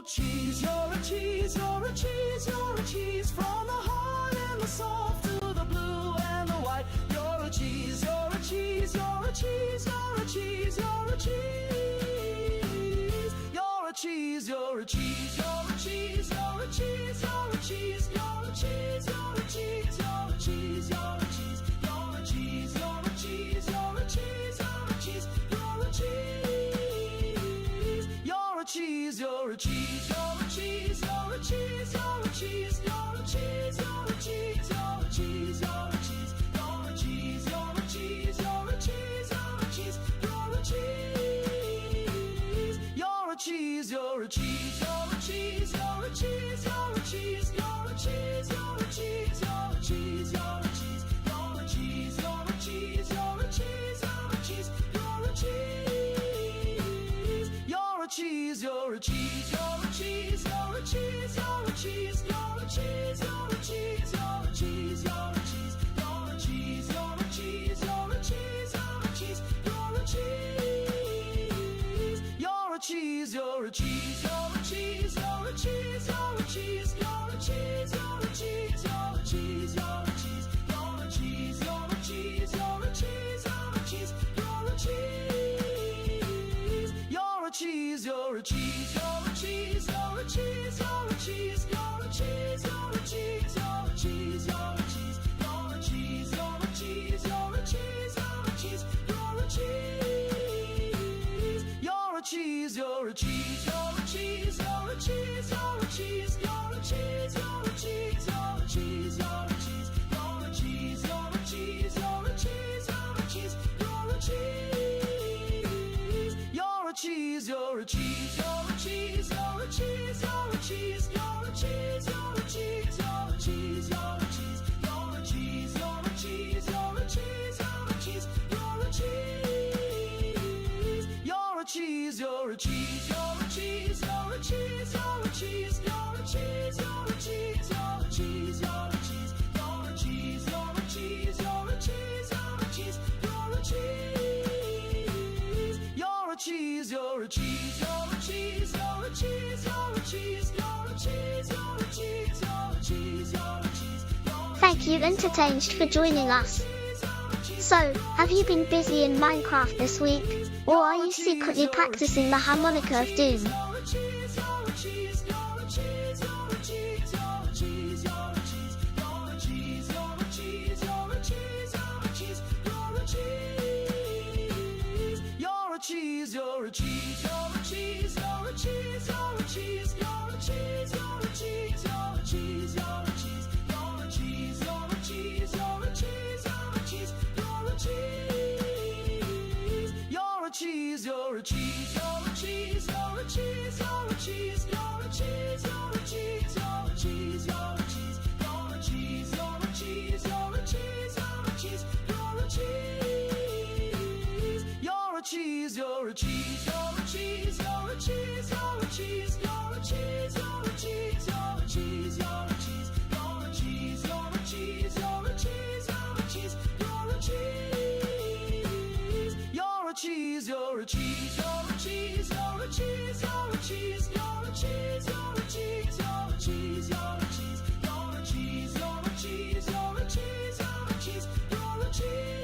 Cheese, you're a cheese, you're a cheese, you're a cheese. From the hard and the soft to the blue and the white. You're a cheese, you're a cheese, you're a cheese, you're a cheese, you're a cheese. You're a cheese, you're a cheese, you're a cheese, you're a cheese, you're a cheese, you're a cheese, you're a cheese, you're a cheese, you're a cheese, you're a cheese, you're a cheese, you're a cheese, you're a cheese, you're a cheese. You're a cheese, you're a cheese, you're a cheese, you're a cheese, you're a cheese, you're a cheese, you're a cheese, you're a cheese, you're a cheese, you're a cheese, you're a cheese, you're a cheese, you're a cheese, you're a cheese. You're a cheese, you're a cheese, you're a cheese, you're a cheese, you're a cheese, you're a cheese, you're a cheese, you're a cheese, you're a cheese, you're a cheese, you're a cheese, you're a cheese, you're a cheese, you're a cheese. You're a cheese, you're a cheese, you're a cheese, you're a cheese, you're a cheese, you're a cheese, you're a cheese, you're a cheese, you're a cheese, you're a cheese, you're a cheese, you're a cheese, you're a cheese, you're a cheese. You're a cheese, you're a cheese, you're a cheese, you're a cheese, you're a cheese, you're a cheese, you're a cheese, you're a cheese, you're a cheese, you're a cheese, you're a cheese, you're a cheese, you're a cheese, you're a cheese. You're a cheese, you're a cheese, you're a cheese, you're a cheese, you're a cheese, you're a cheese, you're a cheese, you're a cheese, you're a cheese, you're a cheese, you're a cheese, you're a cheese, you're a cheese, you're a cheese. You're a cheese, you're a cheese, you're a cheese, you're a cheese, you're a cheese, you're a cheese, you're a cheese, you're a cheese, you're a cheese, you're a cheese, you're a cheese, you're a cheese, you're a cheese, you're a cheese. You're a cheese, you're a cheese, you're a cheese, you're a cheese, you're a cheese, you're a cheese, you're a cheese, you're a cheese, you're a cheese, you're a cheese, you're a cheese, you're a cheese, you're a cheese, you're a cheese. You're a cheese, you're a cheese, you're a cheese, you're a cheese, you're a cheese, you're a cheese, you're a cheese, you're a cheese, you're a cheese, you're a cheese, you're a cheese, you're a cheese, you're a cheese, you're a cheese. You're a cheese, you're a cheese, you're a cheese, you're a cheese, you're a cheese, you're a cheese, you're a cheese, you're a cheese, you're a cheese. Thank you, Entertained, for joining us. So, have you been busy in Minecraft this week? Or are you secretly practicing the harmonica of doom? You're a cheese, you're a cheese, you're a cheese, you're a cheese, you're a cheese, you're a cheese, you're a cheese, you're a cheese, you're a cheese, you're a cheese, you're a cheese, you're a cheese, you're a cheese, you're a cheese. You're a cheese, you're a cheese, you're a cheese, you're a cheese, you're a cheese, you're a cheese, you're a cheese, you're a cheese, you're a cheese, you're a cheese, you're a cheese, you're a cheese, you're a cheese, you're a cheese. You're a cheese, you're a cheese, you're a cheese, you're a cheese, you're a cheese, you're a cheese, you're a cheese, you're a cheese, you're a cheese, you're a cheese, you're a cheese, you're a cheese, you're a cheese, you're a cheese. You're a cheese, you're a cheese, you're a cheese, you're a cheese, you're a cheese, you're a cheese, you're a cheese, you're a cheese, you're a cheese, you're a cheese, you're a cheese, you're a cheese, you're a cheese, you're a cheese.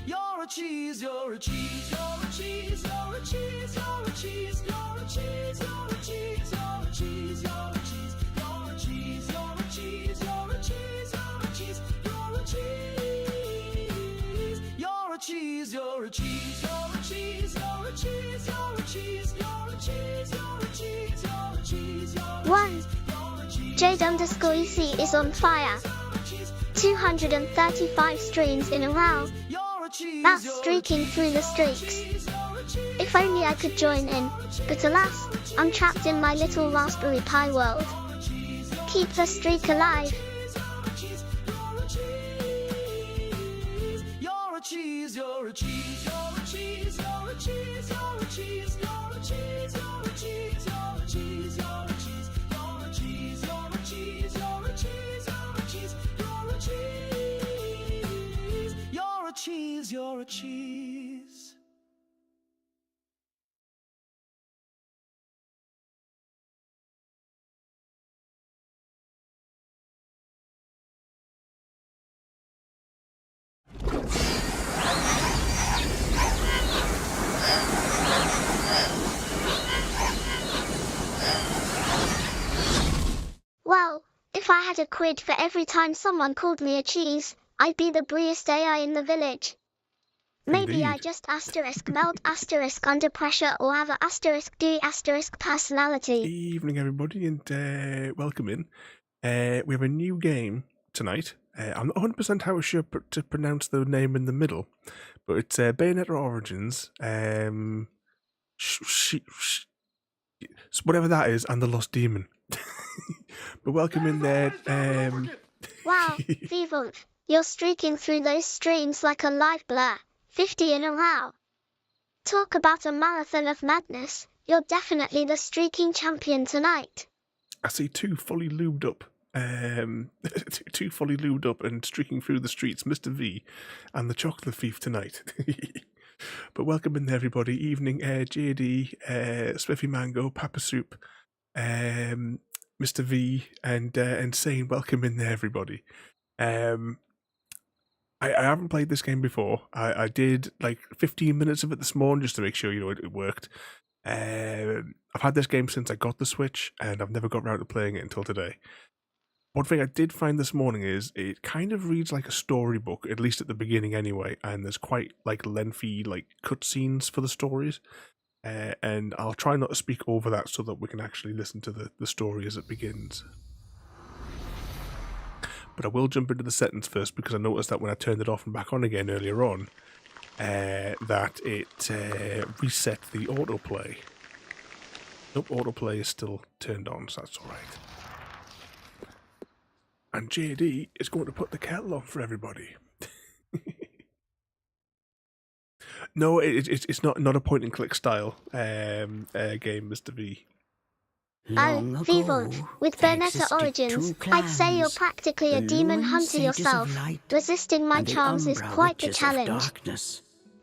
You're a cheese, you're a cheese, you're a cheese, you're a cheese, you're a cheese, you're a cheese, you're a cheese, you're a cheese, you're a cheese, you're a cheese, you're a cheese, you're a cheese, you're a cheese, you're a cheese. You're a cheese, you're a cheese, you're a cheese, you're a cheese, you're a cheese, you're a cheese, you're a cheese, you're a cheese, you're a 1. Jade_EC is on fire. 235 streams in a row. That's streaking through the streaks. If only I could join in, but alas, I'm trapped in my little Raspberry Pi world. Keep the streak alive. You're a cheese, you're a cheese, you're a cheese, you're a cheese, you're a cheese, you're a cheese, you're a cheese, you're a cheese, you're a cheese, you're a cheese, you're a cheese, you're a cheese, you're a cheese, you're a cheese. You're a cheese, you're a cheese. I had a quid for every time someone called me a cheese, I'd be the brilliant AI in the village. Maybe I Indeed. just asterisk melt asterisk under pressure or have a asterisk D asterisk personality. Evening, everybody, and welcome in. We have a new game tonight. I'm not 100% how sure to pronounce the name in the middle, but it's Bayonetta Origins. Whatever that is, and the Lost Demon. But welcome in there. Wow, Vivon, you're streaking through those streams like a live blur, 50 in a row. Talk about a marathon of madness, you're definitely the streaking champion tonight. I see two fully lubed up and streaking through the streets, Mr. V and the Chocolate Thief tonight. But welcome in there, everybody. Evening, JD, Spiffy Mango, Papa Soup, Mr. V, and Sane. Welcome in there, everybody. I haven't played this game before. I did like 15 minutes of it this morning just to make sure it worked. I've had this game since I got the Switch, and I've never got around to playing it until today. One thing I did find this morning is it kind of reads like a storybook, at least at the beginning anyway, and there's quite like lengthy like cutscenes for the stories. And I'll try not to speak over that so that we can actually listen to the story as it begins. But I will jump into the settings first because I noticed that when I turned it off and back on again earlier on, that it reset the autoplay. Nope, autoplay is still turned on, so that's alright. And JD is going to put the kettle on for everybody. No, it's not a point and click style game, Mr. V. Vivon, with Bayonetta Origins, I'd say you're practically a demon hunter yourself. Resisting my charms is quite the challenge.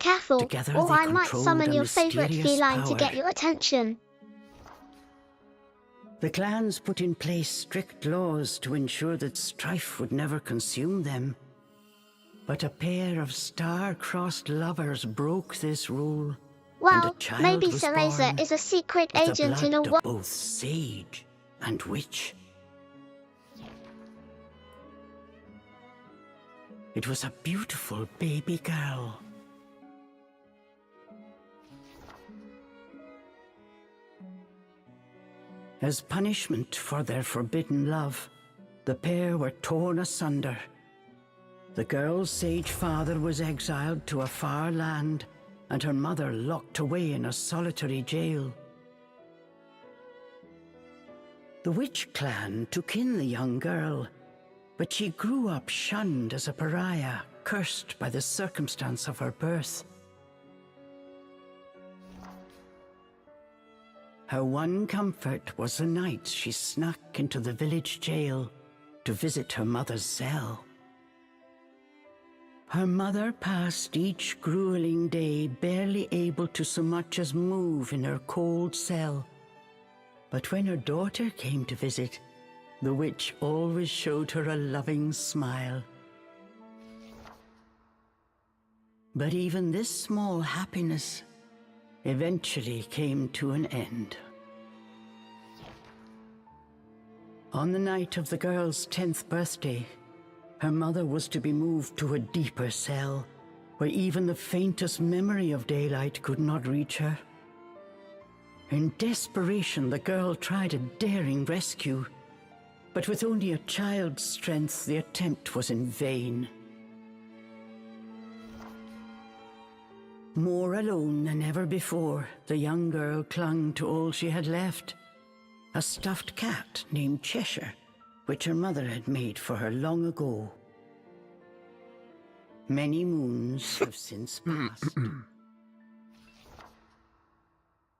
Careful, or I might summon your favorite feline to get your attention. The clans put in place strict laws to ensure that strife would never consume them. But a pair of star-crossed lovers broke this rule. Well, maybe Cereza is a secret agent in a war. Both sage and witch. It was a beautiful baby girl. As punishment for their forbidden love, the pair were torn asunder. The girl's sage father was exiled to a far land, and her mother locked away in a solitary jail. The witch clan took in the young girl, but she grew up shunned as a pariah, cursed by the circumstance of her birth. Her one comfort was the night she snuck into the village jail to visit her mother's cell. Her mother passed each grueling day barely able to so much as move in her cold cell. But when her daughter came to visit, the witch always showed her a loving smile. But even this small happiness eventually came to an end. On the night of the girl's 10th birthday, her mother was to be moved to a deeper cell, where even the faintest memory of daylight could not reach her. In desperation, the girl tried a daring rescue, but with only a child's strength, the attempt was in vain. More alone than ever before, the young girl clung to all she had left, a stuffed cat named Cheshire, which her mother had made for her long ago. Many moons have since passed.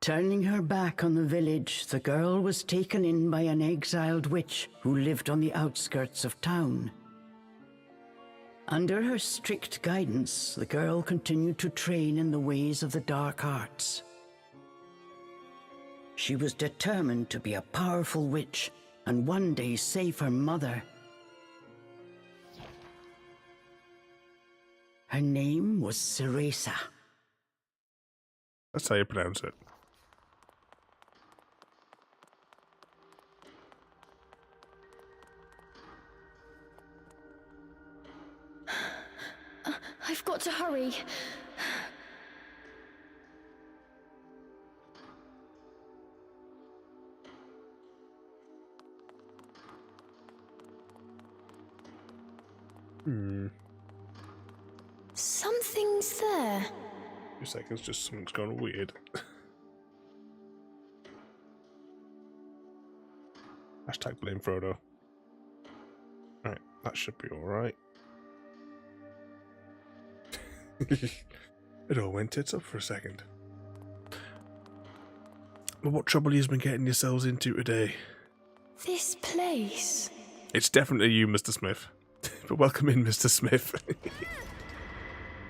Turning her back on the village, the girl was taken in by an exiled witch who lived on the outskirts of town. Under her strict guidance, the girl continued to train in the ways of the dark arts. She was determined to be a powerful witch and one day save her mother. Her name was Cereza. That's how you pronounce it. I've got to hurry. Something's there. 2 seconds, just something's gone weird. Hashtag blame Frodo. Right, that should be alright. It all went tits up for a second. But what trouble you've been getting yourselves into today? This place. It's definitely you, Mr. Smith. But welcome in, Mr. Smith.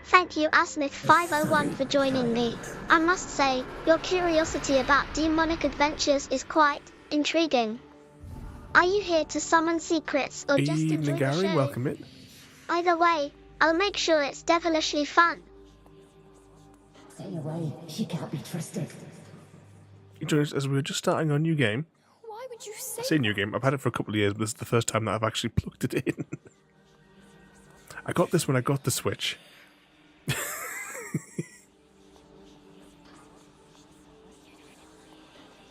Thank you, Asmith501, for joining me. I must say, your curiosity about demonic adventures is quite intriguing. Are you here to summon secrets or just enjoy Evening, the Gary. show? Welcome in. Either way, I'll make sure it's devilishly fun. Stay away. She can't be trusted. You joined us as we were just starting our new game. Why would you say I say new game. I've had it for a couple of years, but this is the first time that I've actually plugged it in. I got this when I got the Switch.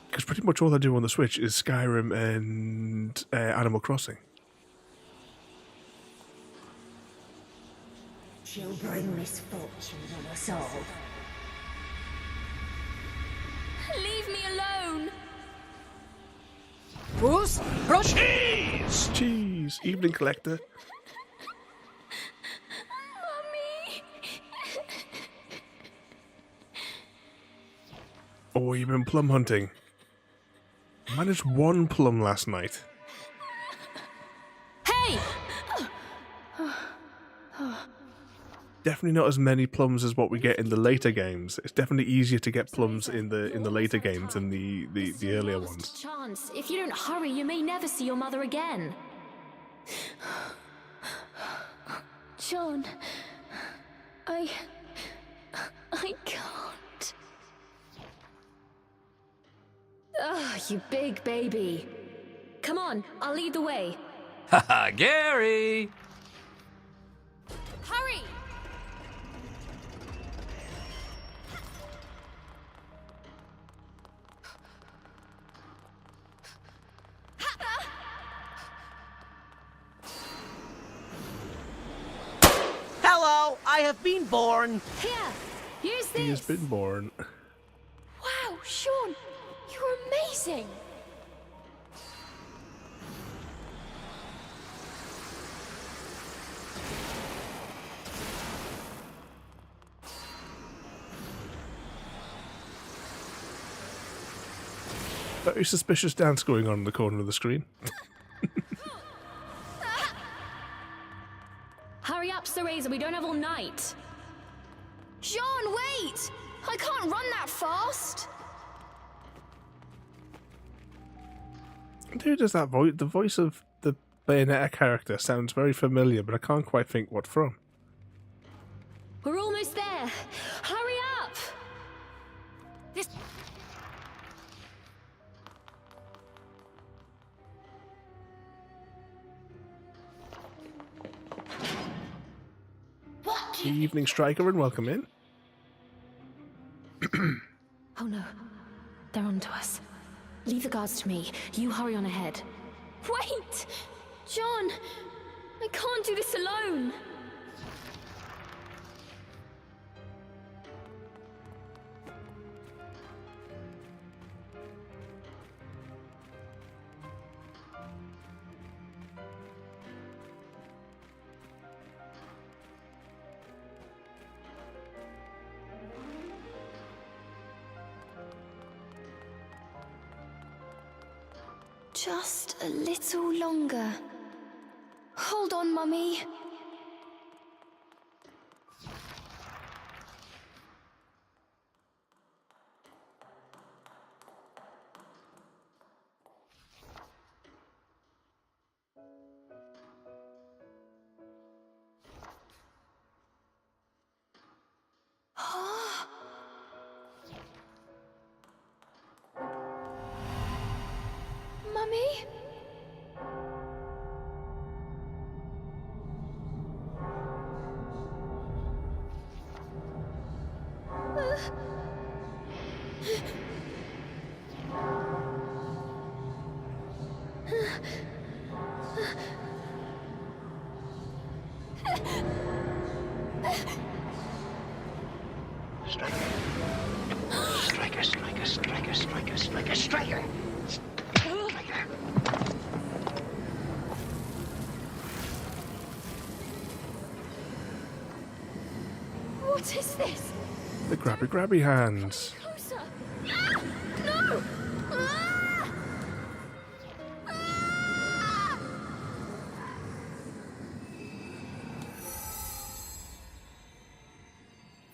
Because pretty much all I do on the Switch is Skyrim and Animal Crossing. She'll bring misfortune on us all. Leave me alone? Puss, brush. Jeez, evening collector. Mummy. Oh, you've been plum hunting. I managed 1 plum last night. Hey! Definitely not as many plums as what we get in the later games. It's definitely easier to get plums in the later games than the earlier Last ones. chance. If you don't hurry, you may never see your mother again. John, I can't. Ugh, you big baby. Come on, I'll lead the way. Haha, Gary. Hurry! Hello, I have been born. Here, use He has this. been born. Wow, Sean, you're amazing. Very suspicious dance going on in the corner of the screen. Hurry up, Cereza, we don't have all night. John, wait! I can't run that fast. Who does that voice? The voice of the Bayonetta character sounds very familiar, but I can't quite think what from. We're almost there. Hurry up! This... Evening, Striker, and welcome in. Oh no, they're onto us. Leave the guards to me. You hurry on ahead. Wait! John! I can't do this alone! Just a little longer. Hold on, Mummy. Mummy? Striker. Striker, striker, striker, striker, striker, striker. Striker. What is this? The grabby hands. Closer! Ah! No! Ah!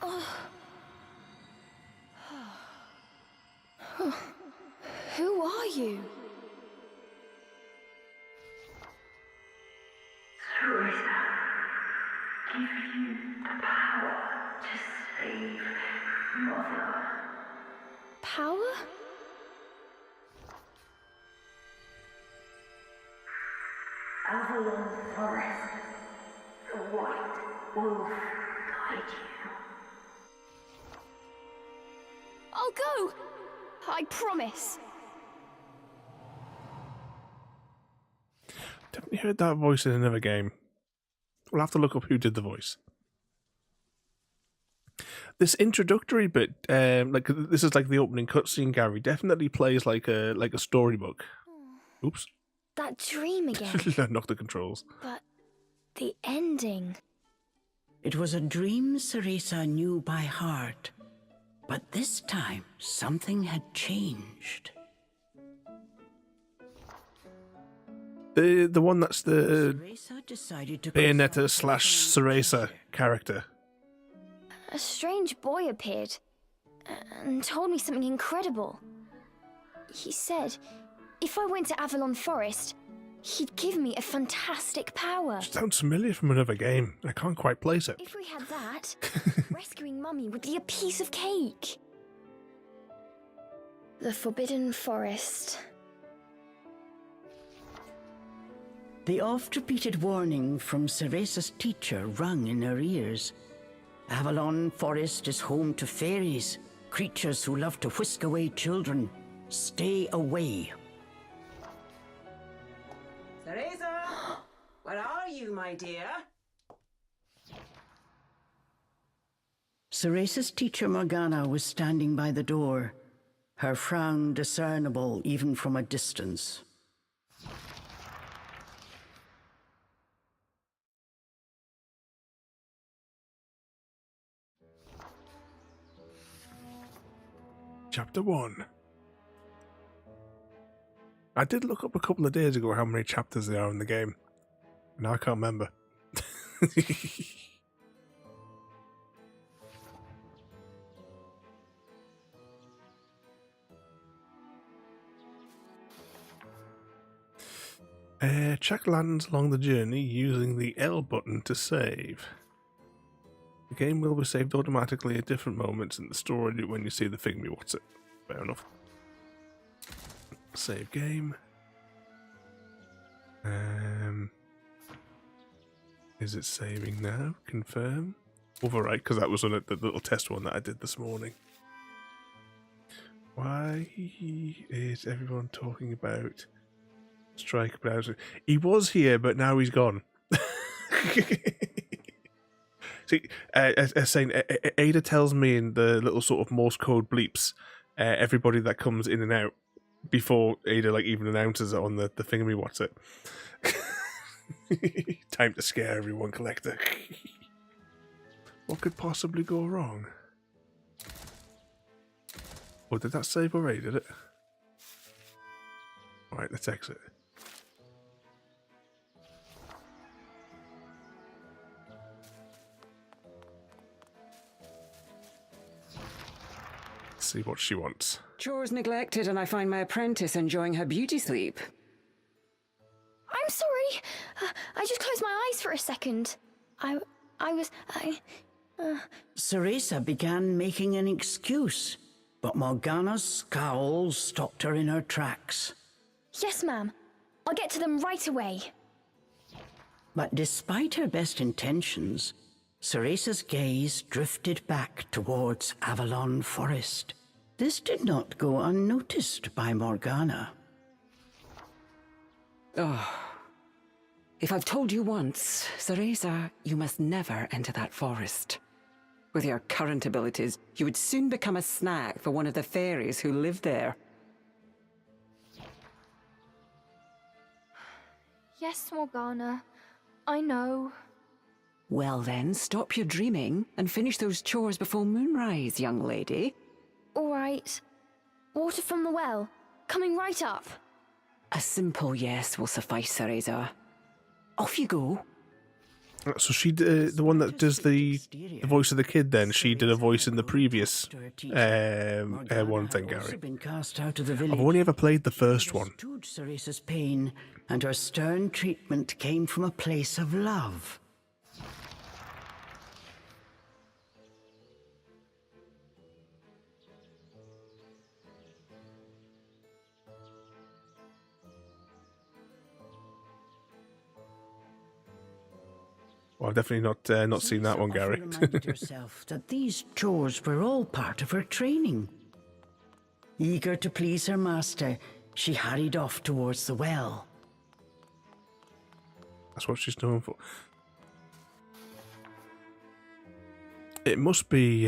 Ah! Who are you? Cereza, give you the power to save Mother. Power? Avalon Forest, the White Wolf guide you. I'll go! I promise. Definitely heard that voice in another game. We'll have to look up who did the voice. This introductory bit, like this is like the opening cutscene, Gary, definitely plays like a storybook. Oops. That dream again. Knocked the controls. But the ending. It was a dream Cereza knew by heart. But this time, something had changed. The one that's the Cereza decided to Bayonetta / Cereza character. A strange boy appeared and told me something incredible. He said if I went to Avalon Forest, he'd give me a fantastic power. Sounds familiar from another game. I can't quite place it. If we had that, rescuing Mummy would be a piece of cake. The Forbidden Forest. The oft-repeated warning from Cereza's teacher rung in her ears. Avalon Forest is home to fairies, creatures who love to whisk away children. Stay away. Cereza! Where are you, my dear? Cereza's teacher Morgana was standing by the door, her frown discernible even from a distance. Chapter 1. I did look up a couple of days ago how many chapters there are in the game. Now I can't remember. Check lands along the journey using the L button to save. The game will be saved automatically at different moments in the story when you see the thingy. What's it? Fair enough. Save game. Is it saving now? Confirm. Overwrite, because that was on the little test one that I did this morning. Why is everyone talking about Strike Browser? He was here, but now he's gone. See, as saying, Ada tells me in the little sort of Morse code bleeps everybody that comes in and out before Ada like even announces it on the thingy. What's it? Time to scare everyone, Collector. What could possibly go wrong? Oh, did that save already, did it? Alright, let's exit. Let's see what she wants. Chores neglected, and I find my apprentice enjoying her beauty sleep. I'm sorry. I just closed my eyes for a second. Cereza began making an excuse, but Morgana's scowl stopped her in her tracks. Yes, ma'am. I'll get to them right away. But despite her best intentions, Cereza's gaze drifted back towards Avalon Forest. This did not go unnoticed by Morgana. If I've told you once, Cereza, you must never enter that forest. With your current abilities, you would soon become a snack for one of the fairies who live there. Yes, Morgana. I know. Well then, stop your dreaming and finish those chores before moonrise, young lady. All right. Water from the well. Coming right up. A simple yes will suffice, Cereza. Off you go. So she, the one that does the voice of the kid, then she did a voice in the previous one thing, Gary. I've only ever played the first one. Understood Cereza's pain, and her stern treatment came from a place of love. Well, I've definitely not seen that one, Gary. Reminded herself that these chores were all part of her training. Eager to please her master, she hurried off towards the well. That's what she's known for. It must be.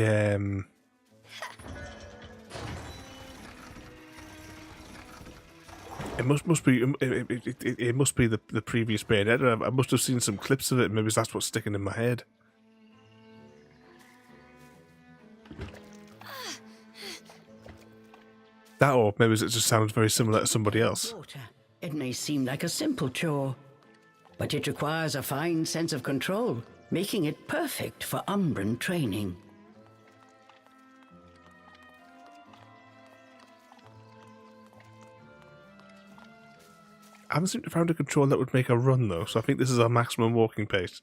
It must be. It must be the previous Bayonetta. I must have seen some clips of it. Maybe that's what's sticking in my head. That, or maybe it just sounds very similar to somebody else. It may seem like a simple chore, but it requires a fine sense of control, making it perfect for Umbran training. I haven't found a control that would make her run though, so I think this is our maximum walking pace.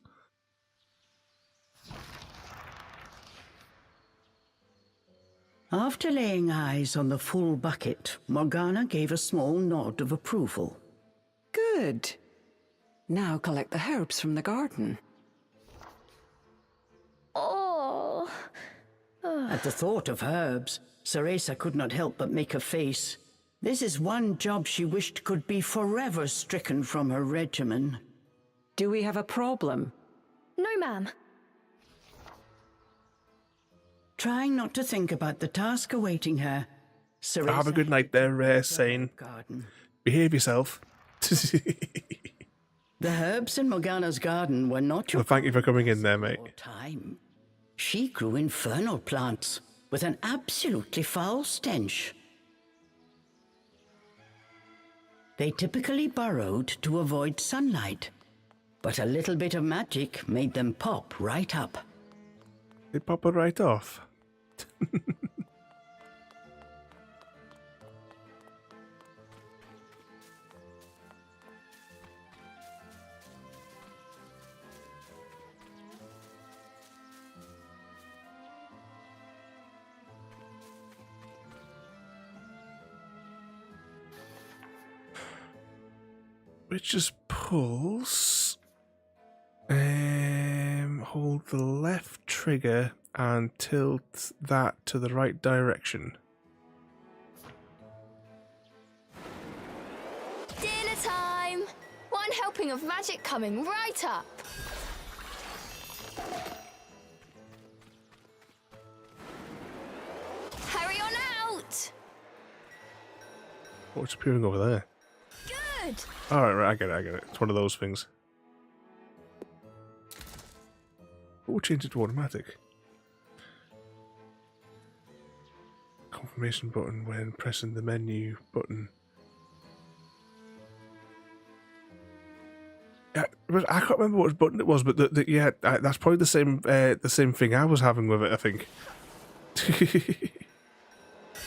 After laying eyes on the full bucket, Morgana gave a small nod of approval. Good. Now collect the herbs from the garden. Oh. At the thought of herbs, Cereza could not help but make a face. This is one job she wished could be forever stricken from her regimen. Do we have a problem? No, ma'am. Trying not to think about the task awaiting her, Cereza Have a good night there, Sane. garden. Behave yourself. The herbs in Morgana's garden were not your Well, thank you for coming in there, mate. time. She grew infernal plants with an absolutely foul stench. They typically burrowed to avoid sunlight, but a little bit of magic made them pop right up. They pop it right off. Which just pulls. Hold the left trigger and tilt that to the right direction. Dinner time! One helping of magic coming right up. Hurry on out! What's appearing over there? Good! Alright, right, I get it. It's one of those things. Oh, change it to automatic. Confirmation button when pressing the menu button. Yeah, but I can't remember what button it was, but that's probably the same thing I was having with it, I think.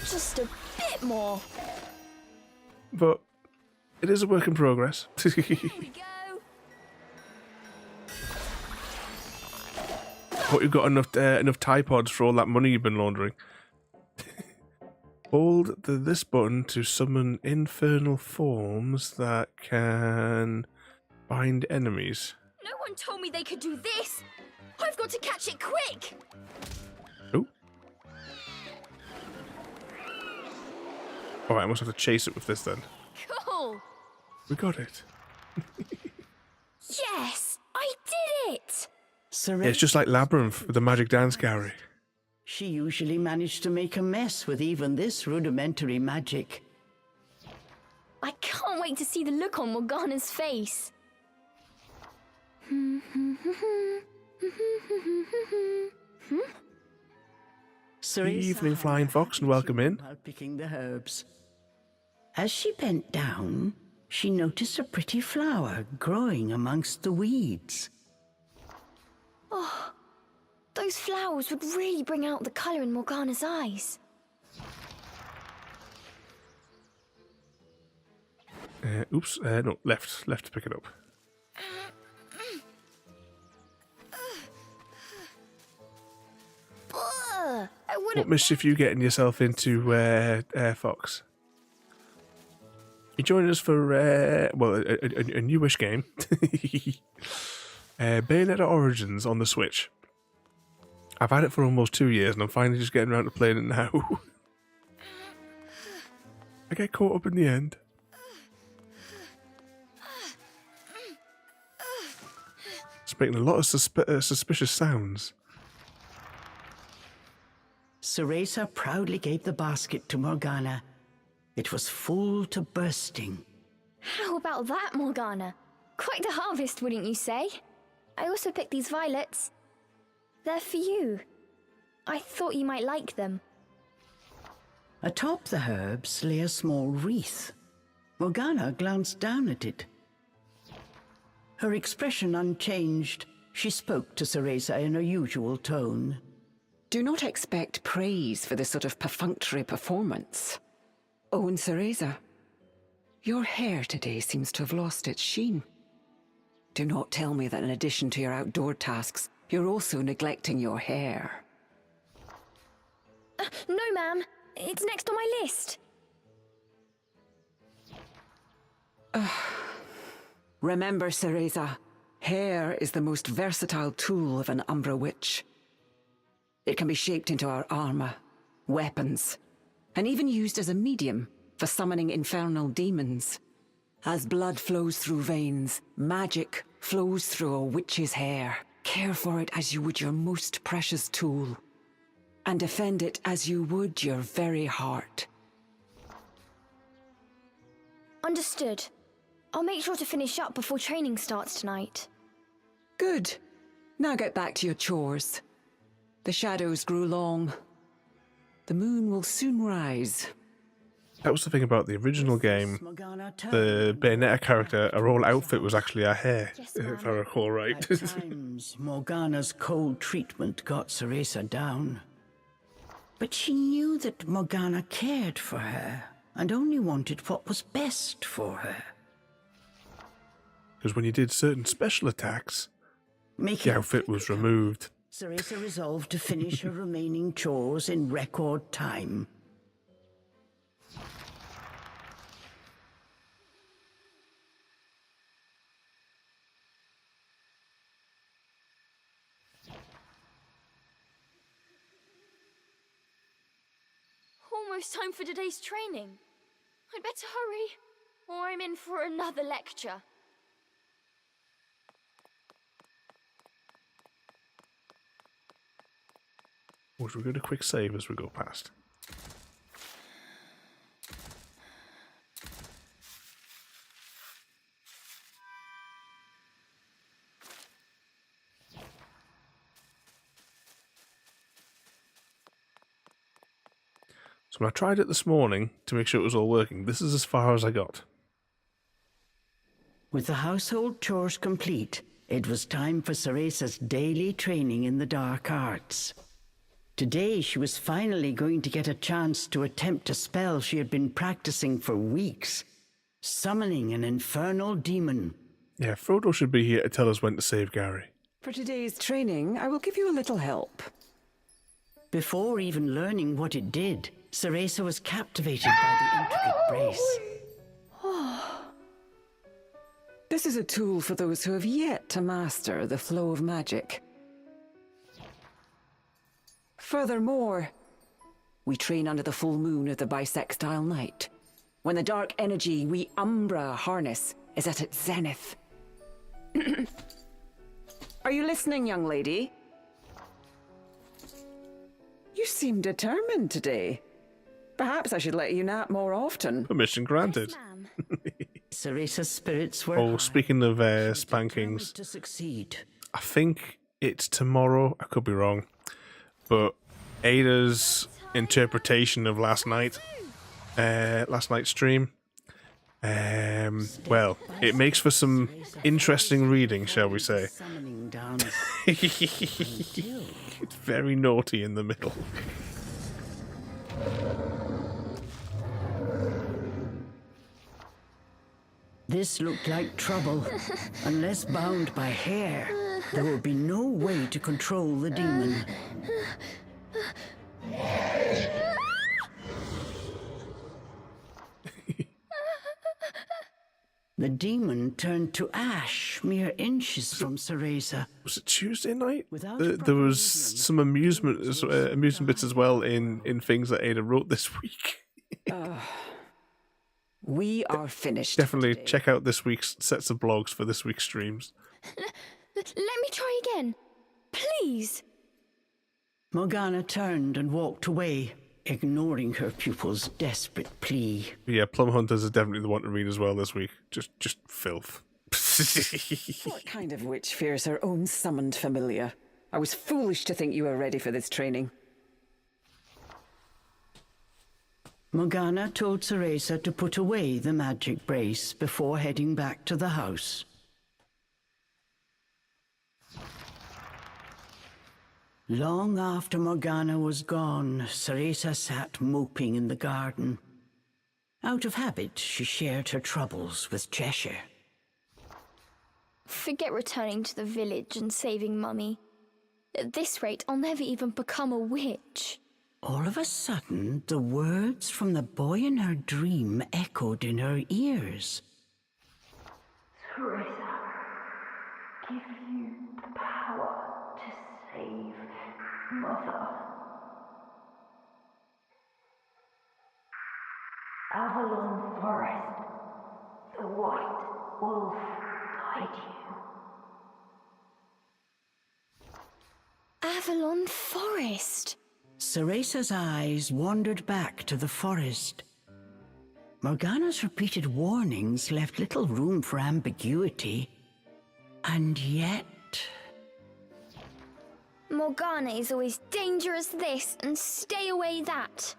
Just a bit more. But it is a work in progress. Here we go. But you've got enough Tide Pods for all that money you've been laundering. Hold this button to summon infernal forms that can bind enemies. No one told me they could do this. I've got to catch it quick. Oh. Alright, I must have to chase it with this then. Cool. We got it. Yes! I did it! Cereza, Yeah, it's just like Labyrinth with the magic dance, Gary. she usually managed to make a mess with even this rudimentary magic. I can't wait to see the look on Morgana's face. Cereza Evening, hung Flying a Fox, and happy welcome in. tune while picking the herbs. As she bent down, she noticed a pretty flower growing amongst the weeds. Those flowers would really bring out the colour in Morgana's eyes. Oops, no, left to pick it up. I would What have. mischief you getting yourself into, Fox? You joining us for, a newish game. Bayonetta Origins on the Switch. I've had it for almost 2 years and I'm finally just getting around to playing it now. I get caught up in the end. It's making a lot of suspicious sounds. Cereza proudly gave the basket to Morgana. It was full to bursting. How about that, Morgana? Quite the harvest, wouldn't you say? I also picked these violets. They're for you. I thought you might like them. Atop the herbs lay a small wreath. Morgana glanced down at it. Her expression unchanged, she spoke to Cereza in her usual tone. Do not expect praise for this sort of perfunctory performance. Oh, and Cereza, your hair today seems to have lost its sheen. Do not tell me that in addition to your outdoor tasks, you're also neglecting your hair. No, ma'am. It's next on my list. Remember, Cereza, hair is the most versatile tool of an Umbra witch. It can be shaped into our armor, weapons, and even used as a medium for summoning infernal demons. As blood flows through veins, magic flows through a witch's hair. Care for it as you would your most precious tool, and defend it as you would your very heart. Understood. I'll make sure to finish up before training starts tonight. Good. Now get back to your chores. The shadows grew long. The moon will soon rise. That was the thing about the original game. The Bayonetta character, her whole outfit was actually her hair, Yes, if I ma'am. recall right. At times, Morgana's cold treatment got Cereza down. But she knew that Morgana cared for her and only wanted what was best for her. Because when you did certain special attacks, Making the outfit was removed. Cereza resolved to finish her remaining chores in record time. Almost time for today's training. I'd better hurry, or I'm in for another lecture. Or should we get a quick save as we go past? So when I tried it this morning to make sure it was all working, this is as far as I got. With the household chores complete, it was time for Cereza's daily training in the dark arts. Today she was finally going to get a chance to attempt a spell she had been practicing for weeks, summoning an infernal demon. Yeah, Frodo should be here to tell us when to save Gary. For today's training, I will give you a little help. Before even learning what it did, Cereza was captivated by the intricate brace. This is a tool for those who have yet to master the flow of magic. Furthermore, we train under the full moon of the bisextile night, when the dark energy we Umbra harness is at its zenith. Are you listening, young lady? You seem determined today. Perhaps I should let you nap more often. Permission granted. Yes, ma'am. Cereza's spirits were Oh, high. speaking of She was spankings, determined to succeed. I think it's tomorrow. I could be wrong, but Ada's interpretation of last night's stream. Well, it makes for some interesting reading, shall we say? Summoning down. It's very naughty in the middle. This looked like trouble. Unless bound by hair, there would be no way to control the demon. The demon turned to ash mere inches from Cereza. Was it Tuesday night? Without There was proper some amusement bits as well in things that Ada wrote this week. We are finished. Definitely today. check out this week's sets of blogs for this week's streams. Let me try again. Please. Morgana turned and walked away, ignoring her pupil's desperate plea. But yeah, Plum Hunters is definitely the one to read as well this week. Just filth. What kind of witch fears her own summoned familiar? I was foolish to think you were ready for this training. Morgana told Cereza to put away the magic brace before heading back to the house. Long after Morgana was gone, Cereza sat moping in the garden. Out of habit, she shared her troubles with Cheshire. Forget returning to the village and saving Mummy. At this rate, I'll never even become a witch. All of a sudden, the words from the boy in her dream echoed in her ears. Cereza, give you the power to save Mother. Avalon Forest, the white wolf guide you. Avalon Forest. Cereza's eyes wandered back to the forest. Morgana's repeated warnings left little room for ambiguity. And yet... Morgana is always dangerous this and stay away that.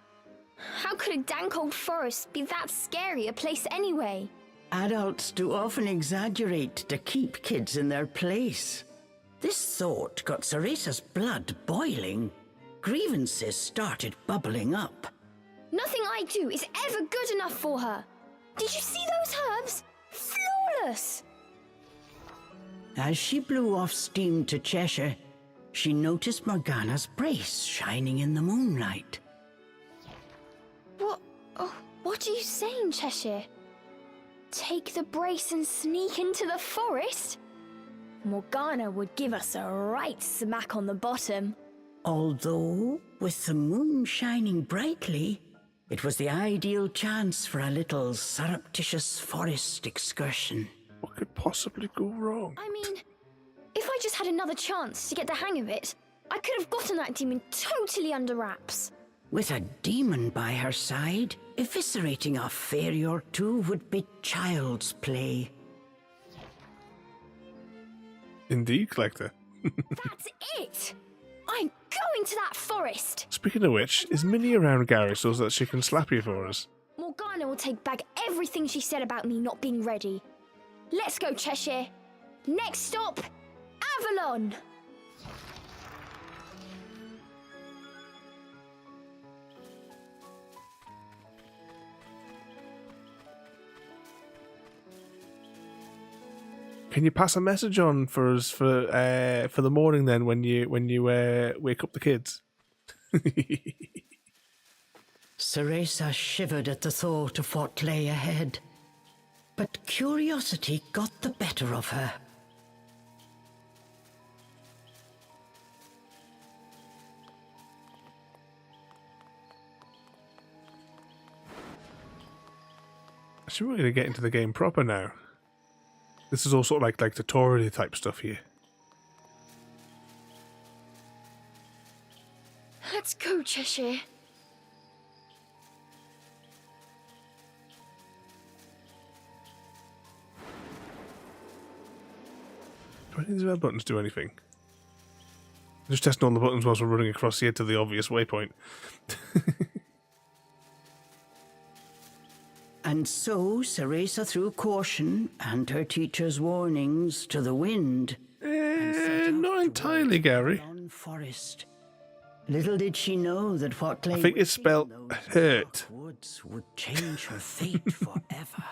How could a dank old forest be that scary a place anyway? adults do often exaggerate to keep kids in their place. This thought got Cereza's blood boiling. Grievances started bubbling up. Nothing I do is ever good enough for her. Did you see those herbs? Flawless! As she blew off steam to Cheshire, she noticed Morgana's brace shining in the moonlight. What are you saying, Cheshire? Take the brace and sneak into the forest? Morgana would give us a right smack on the bottom. Although, with the moon shining brightly, it was the ideal chance for a little surreptitious forest excursion. What could possibly go wrong? I mean, if I just had another chance to get the hang of it, I could have gotten that demon totally under wraps. With a demon by her side, eviscerating a fairy or two would be child's play. Indeed, Collector. That's it! I'm going to that forest! Speaking of which, is Minnie around Gary so that she can slap you for us? Morgana will take back everything she said about me not being ready. Let's go, Cheshire. Next stop, Avalon! Can you pass a message on for us for the morning then when you wake up the kids? Cereza shivered at the thought of what lay ahead, but curiosity got the better of her. Actually, we're going to get into the game proper now. This is all sort of like tutorial type stuff here. Let's go, Cheshire. Do any of these red buttons do anything? Just testing all the buttons whilst we're running across here to the obvious waypoint. And so Cereza threw caution and her teacher's warnings to the wind. Not entirely, Gary. Avalon Forest. Little did she know that what lay I think it's spelled within those hurt. dark woods would change her fate forever.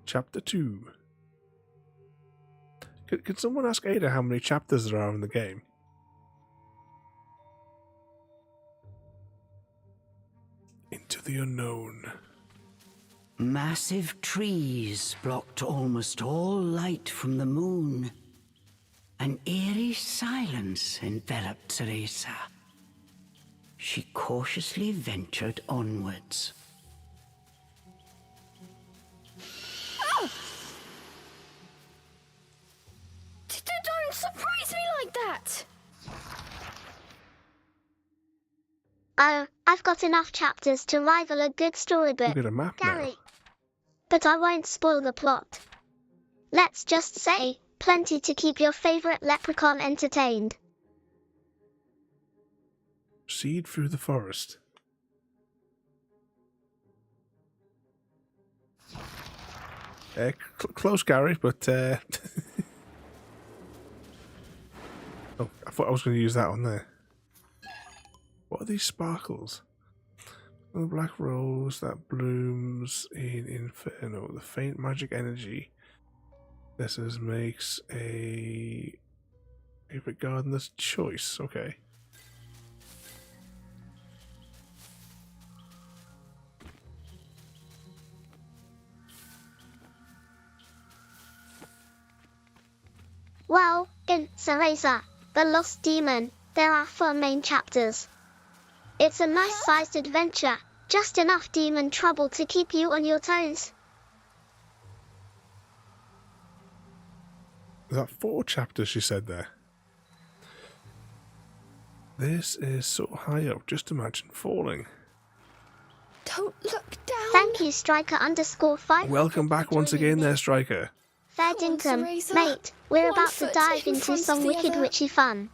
Chapter 2. Can someone ask Ada how many chapters there are in the game? Into the unknown. Massive trees blocked almost all light from the moon. An eerie silence enveloped Cereza. She cautiously ventured onwards. Don't surprise me like that! Oh, I've got enough chapters to rival a good storybook, Look at a map now. Gary. But I won't spoil the plot. Let's just say, plenty to keep your favorite leprechaun entertained. Proceed through the forest. Close, Gary, but oh, I thought I was going to use that on there. What are these sparkles? The black rose that blooms in Inferno. The faint magic energy. This makes a favorite gardener's choice. Okay. Well, in Cereza, the Lost Demon, there are 4 main chapters. It's a nice-sized adventure, just enough demon trouble to keep you on your toes. Is that 4 chapters she said there? This is so high up, just imagine falling. Don't look down. Thank you, Striker_5. Welcome back once again there, Striker. Fair Come on, dinkum, Cereza. mate, we're One about to foot dive in into front some of the wicked other. witchy fun.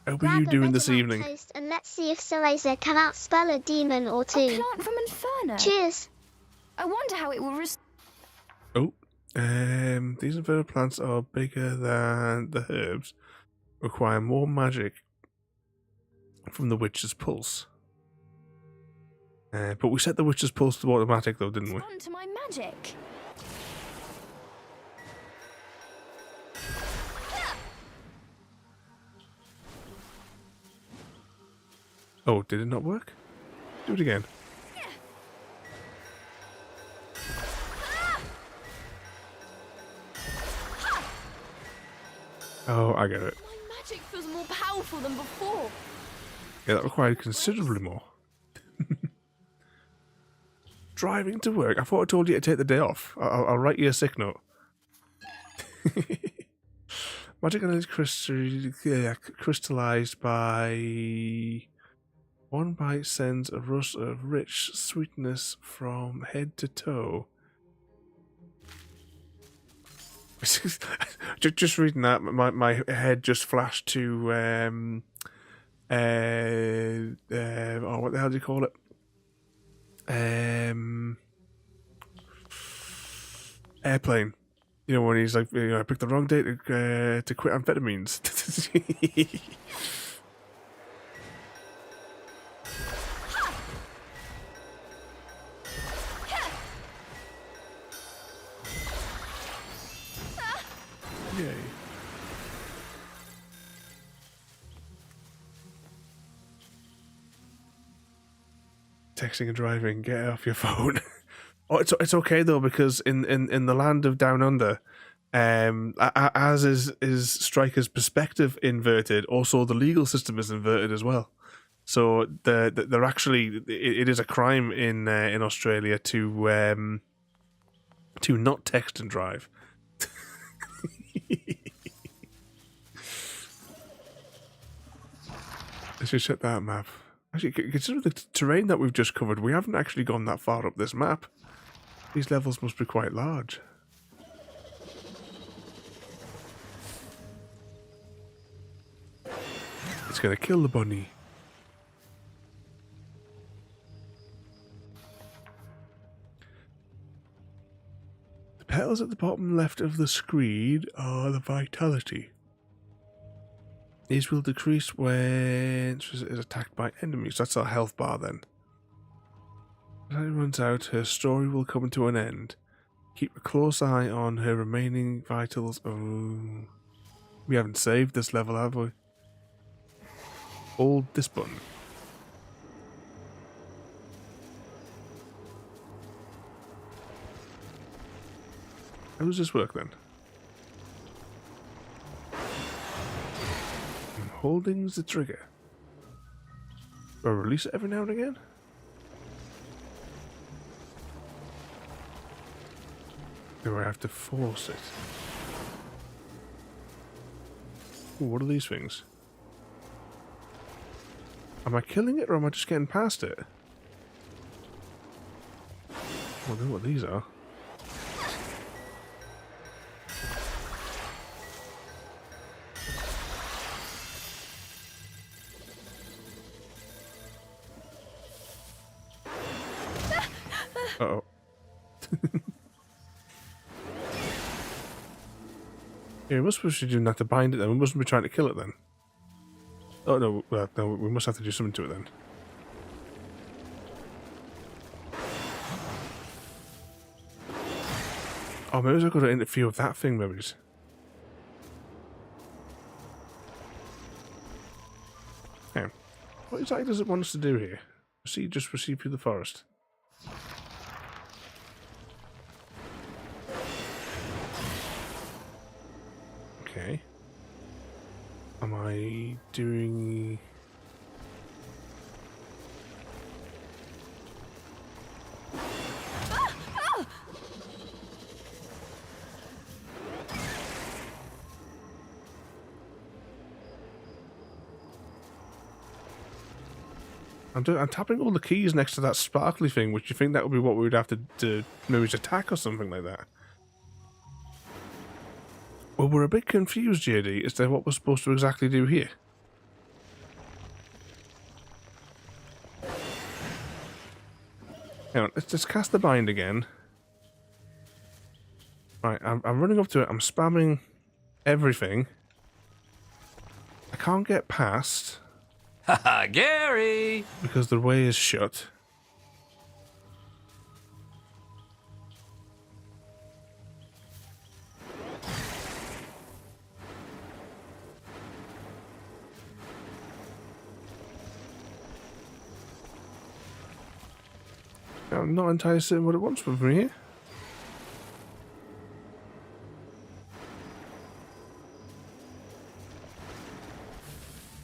How are Grab you a doing this Vegemite evening? toast and let's see if Cereza can outspell a demon or A two. plant from Inferno. Cheers. I wonder how it will Oh, these inferno plants are bigger than the herbs. Require more magic from the witch's pulse. But we set the witch's pulse to automatic though, didn't we? respond to my magic. Oh, did it not work? Do it again. Oh, I get it. My magic feels more powerful than before. Yeah, that required considerably more. Driving to work. I thought I told you to take the day off. I'll write you a sick note. Magic energy crystallized by... One bite sends a rush of rich sweetness from head to toe. Just reading that, my head just flashed to oh, what the hell do you call it? Airplane. You know, when he's like, you know, I picked the wrong day to quit amphetamines. Yay. texting and driving. Get off your phone. Oh, it's okay though, because in the land of Down Under, as is Striker's perspective inverted, also the legal system is inverted as well. So they're actually, it is a crime in Australia to not text and drive. Let's just check that map. Actually, consider the terrain that we've just covered. We haven't actually gone that far up this map. These levels must be quite large. It's gonna kill the bunny. The petals at the bottom left of the screen are the vitality. These will decrease when it is attacked by enemies. That's our health bar then. As it runs out, her story will come to an end. Keep a close eye on her remaining vitals. Oh, we haven't saved this level, have we? Hold this button. How does this work then? I'm holding the trigger. Do I release it every now and again? Do I have to force it? Ooh, what are these things? Am I killing it or am I just getting past it? I don't know what these are. Uh-oh. Yeah, we must be doing that to bind it then. We mustn't be trying to kill it then. Oh no, no, we must have to do something to it then. Oh, maybe I've got to interfere with that thing, maybe. Okay. What exactly does it want us to do here? Just proceed through the forest. Okay. Am I doing... I'm tapping all the keys next to that sparkly thing, which you think that would be what we would have to do, maybe attack or something like that. Well, we're a bit confused, JD, as to what we're supposed to exactly do here. Hang on, let's just cast the bind again. Right, I'm running up to it, I'm spamming everything. I can't get past. Haha, Gary! Because the way is shut. I'm not entirely certain what it wants from me here.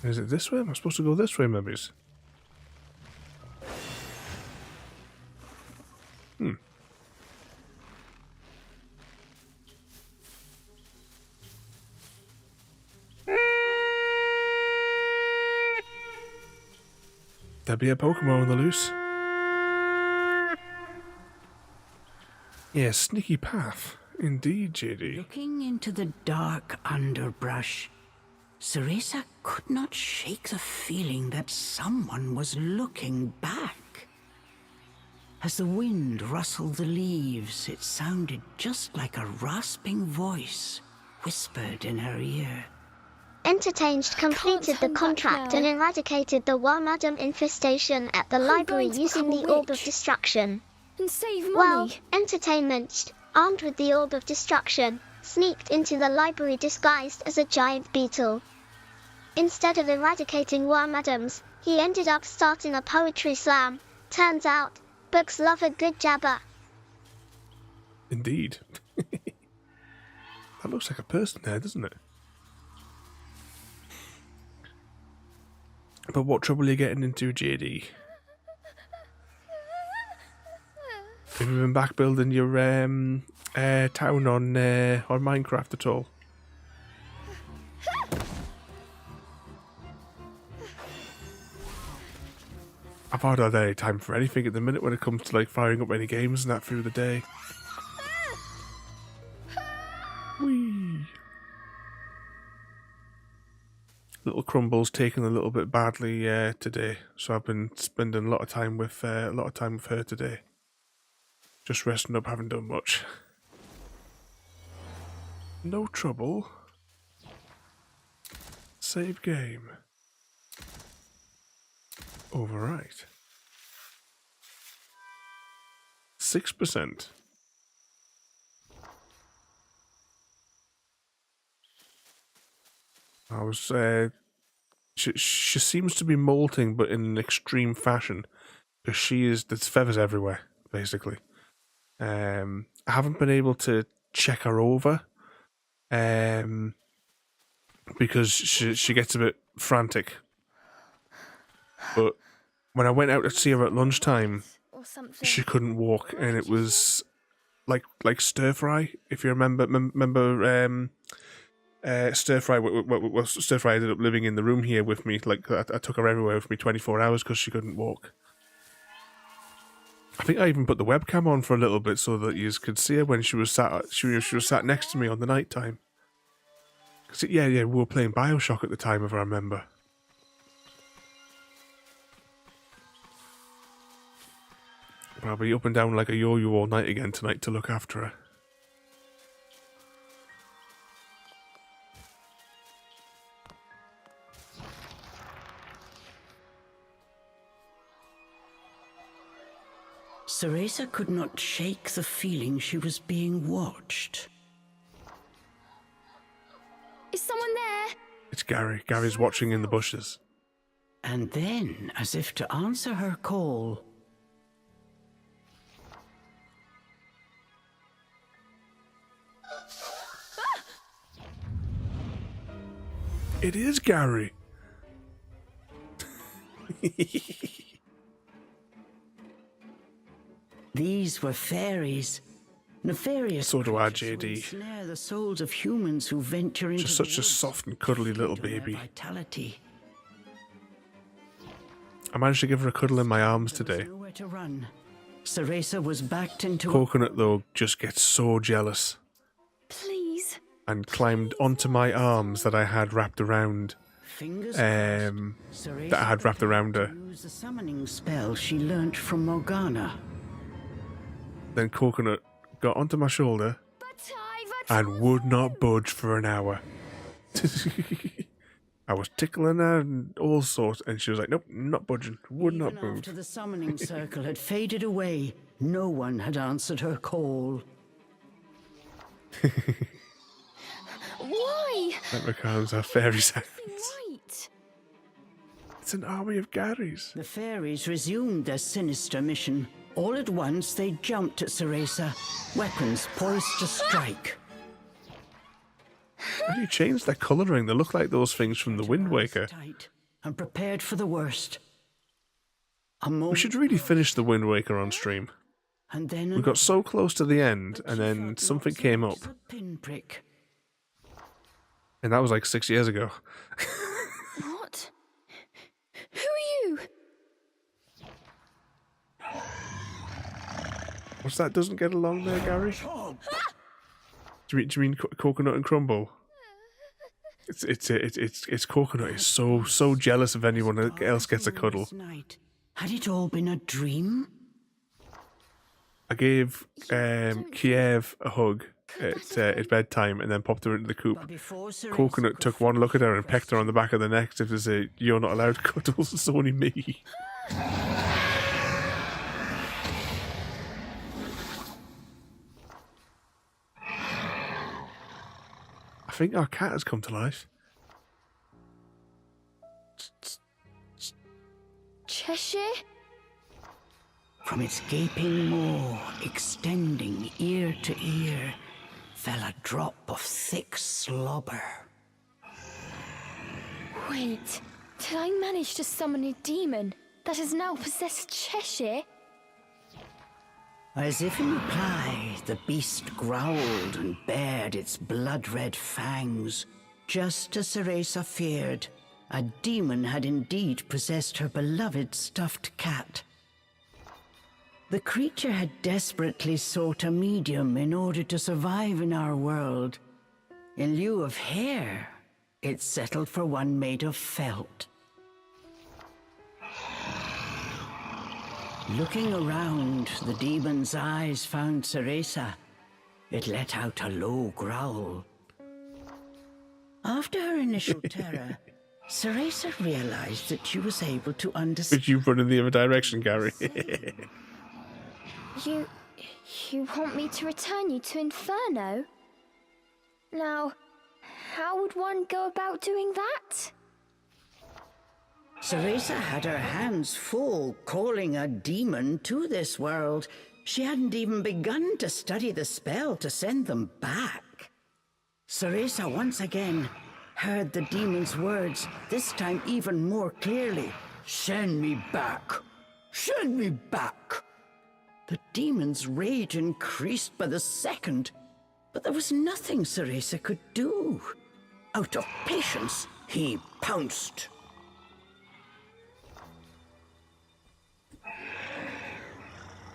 Is it this way? Am I supposed to go this way, maybe? There'd be a Pokemon on the loose. Yeah, sneaky path. Indeed, JD. Looking into the dark underbrush, Cereza could not shake the feeling that someone was looking back. As the wind rustled the leaves, it sounded just like a rasping voice whispered in her ear. Entertained completed the contract and eradicated the Wormadam infestation at the library using the Orb of Destruction. And save money. Well, Entertainment, armed with the Orb of Destruction, sneaked into the library disguised as a giant beetle. Instead of eradicating Wormadams, he ended up starting a poetry slam, Turns out, books love a good jabber. Indeed. That looks like a person there, doesn't it? But what trouble are you getting into, JD? Have you been back building your town on Minecraft at all? I've hardly had any time for anything at the minute when it comes to like firing up any games and that through the day. Whee! Little Crumble's taken a little bit badly today, so I've been spending a lot of time with her today. Just resting up, haven't done much. No trouble. Save game. Overwrite. 6%. I was. She seems to be molting, but in an extreme fashion, because there's feathers everywhere, basically. I haven't been able to check her over, because she gets a bit frantic. But when I went out to see her at lunchtime, she couldn't walk, and it was like stir fry. If you remember stir fry. Well, stir fry ended up living in the room here with me. Like I took her everywhere with me 24 hours because she couldn't walk. I think I even put the webcam on for a little bit so that you could see her when she was sat. She was sat next to me on the night time. Yeah, we were playing BioShock at the time, if I remember. I'll be up and down like a yo-yo all night again tonight to look after her. Cereza could not shake the feeling she was being watched. Is someone there? It's Gary. Gary's watching in the bushes. And then, as if to answer her call, It is Gary. these were fairies. Nefarious. So do I, creatures who JD. ensnare the souls of humans who venture into Just the such a woods, soft and cuddly little feed on their baby. vitality. I managed to give her a cuddle in my arms There was today. nowhere to run. Cereza was backed into Coconut, though, just gets so jealous Please. and climbed onto my arms that I had wrapped around. Fingers That I had wrapped around her. use the summoning spell she learnt from Morgana. Then Coconut got onto my shoulder and would not budge for an hour. I was tickling her and all sorts, and she was like, "Nope, not budging. Would not Even move." after the summoning circle had faded away, no one had answered her call. Why? Leprechauns are fairy sounds. Right. It's an army of Garys. The fairies resumed their sinister mission. All at once, they jumped at Cereza, weapons poised to strike. How do you change their colouring? They look like those things from the Wind Waker. Tight and prepared for the worst. A We moment, should really finish the Wind Waker on stream. and then We got so close to the end, and then something came up, a pinprick. and that was like 6 years ago. What? Who are you? What's that? Doesn't get along there, Gary? Do you mean Coconut and Crumble? It's Coconut is so jealous if anyone else gets a cuddle. Night. Had it all been a dream? I gave Kiev a hug at bedtime and then popped her into the coop. But before Cereza Coconut could took one look at her and pecked her on the back of the neck as if to say, "You're not allowed cuddles, it's only me." I think our cat has come to life. Cheshire? From its gaping maw, extending ear to ear, fell a drop of thick slobber. Wait, did I manage to summon a demon that has now possessed Cheshire? As if in reply, the beast growled and bared its blood-red fangs. Just as Cereza feared, a demon had indeed possessed her beloved stuffed cat. The creature had desperately sought a medium in order to survive in our world. In lieu of hair, it settled for one made of felt. Looking around, the demon's eyes found Cereza. It let out a low growl. After her initial terror, Cereza realized that she was able to understand. Did you run in the other direction, Gary? You want me to return you to Inferno? Now, how would one go about doing that? Cereza had her hands full calling a demon to this world. She hadn't even begun to study the spell to send them back. Cereza once again heard the demon's words, this time even more clearly. Send me back! Send me back! The demon's rage increased by the second, but there was nothing Cereza could do. Out of patience, he pounced.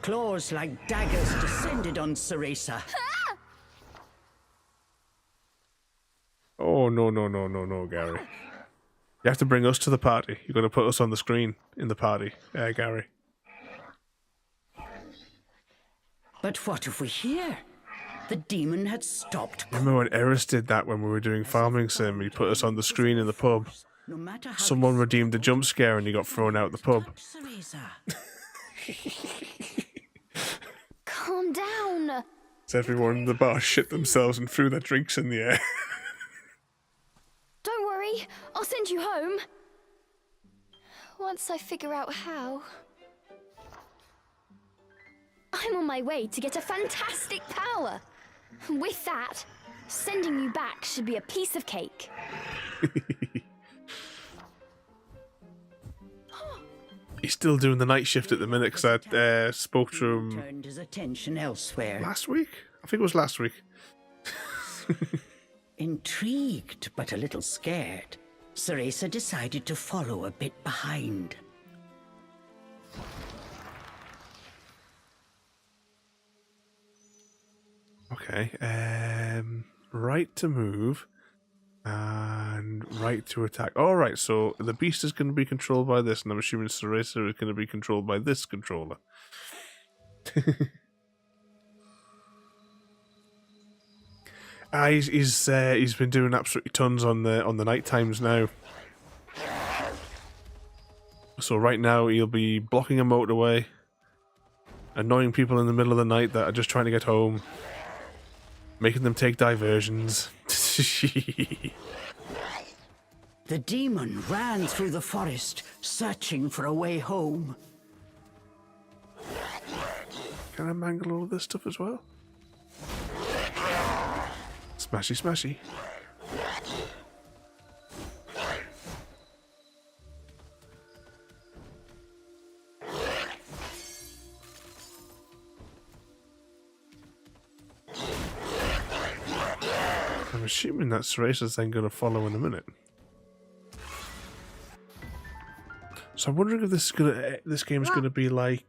Claws like daggers descended on Cereza. Oh, no, Gary. You have to bring us to the party. You're going to put us on the screen in the party, Gary. But what if we hear? The demon had stopped. Remember when Eris did that when we were doing Farming Sim? He put us on the screen in the pub. No matter how Someone redeemed the jump scare and he got thrown out the pub. Calm down. So everyone in the bar shit themselves and threw their drinks in the air. Don't worry, I'll send you home. Once I figure out how. I'm on my way to get a fantastic power. With that, sending you back should be a piece of cake. He's still doing the night shift at the minute because I spoke to him turned his attention elsewhere. last week. I think it was last week. Intrigued but a little scared, Cereza decided to follow a bit behind. Okay, right to move and right to attack. Alright, so the beast is going to be controlled by this, and I'm assuming Cereza is going to be controlled by this controller. He's been doing absolutely tons on the night times now. So right now he'll be blocking a motorway, annoying people in the middle of the night that are just trying to get home, making them take diversions. The demon ran through the forest, searching for a way home. Can I mangle all of this stuff as well? Smashy, smashy. I'm assuming that Cereza's then going to follow in a minute. So I'm wondering if this game's going to be like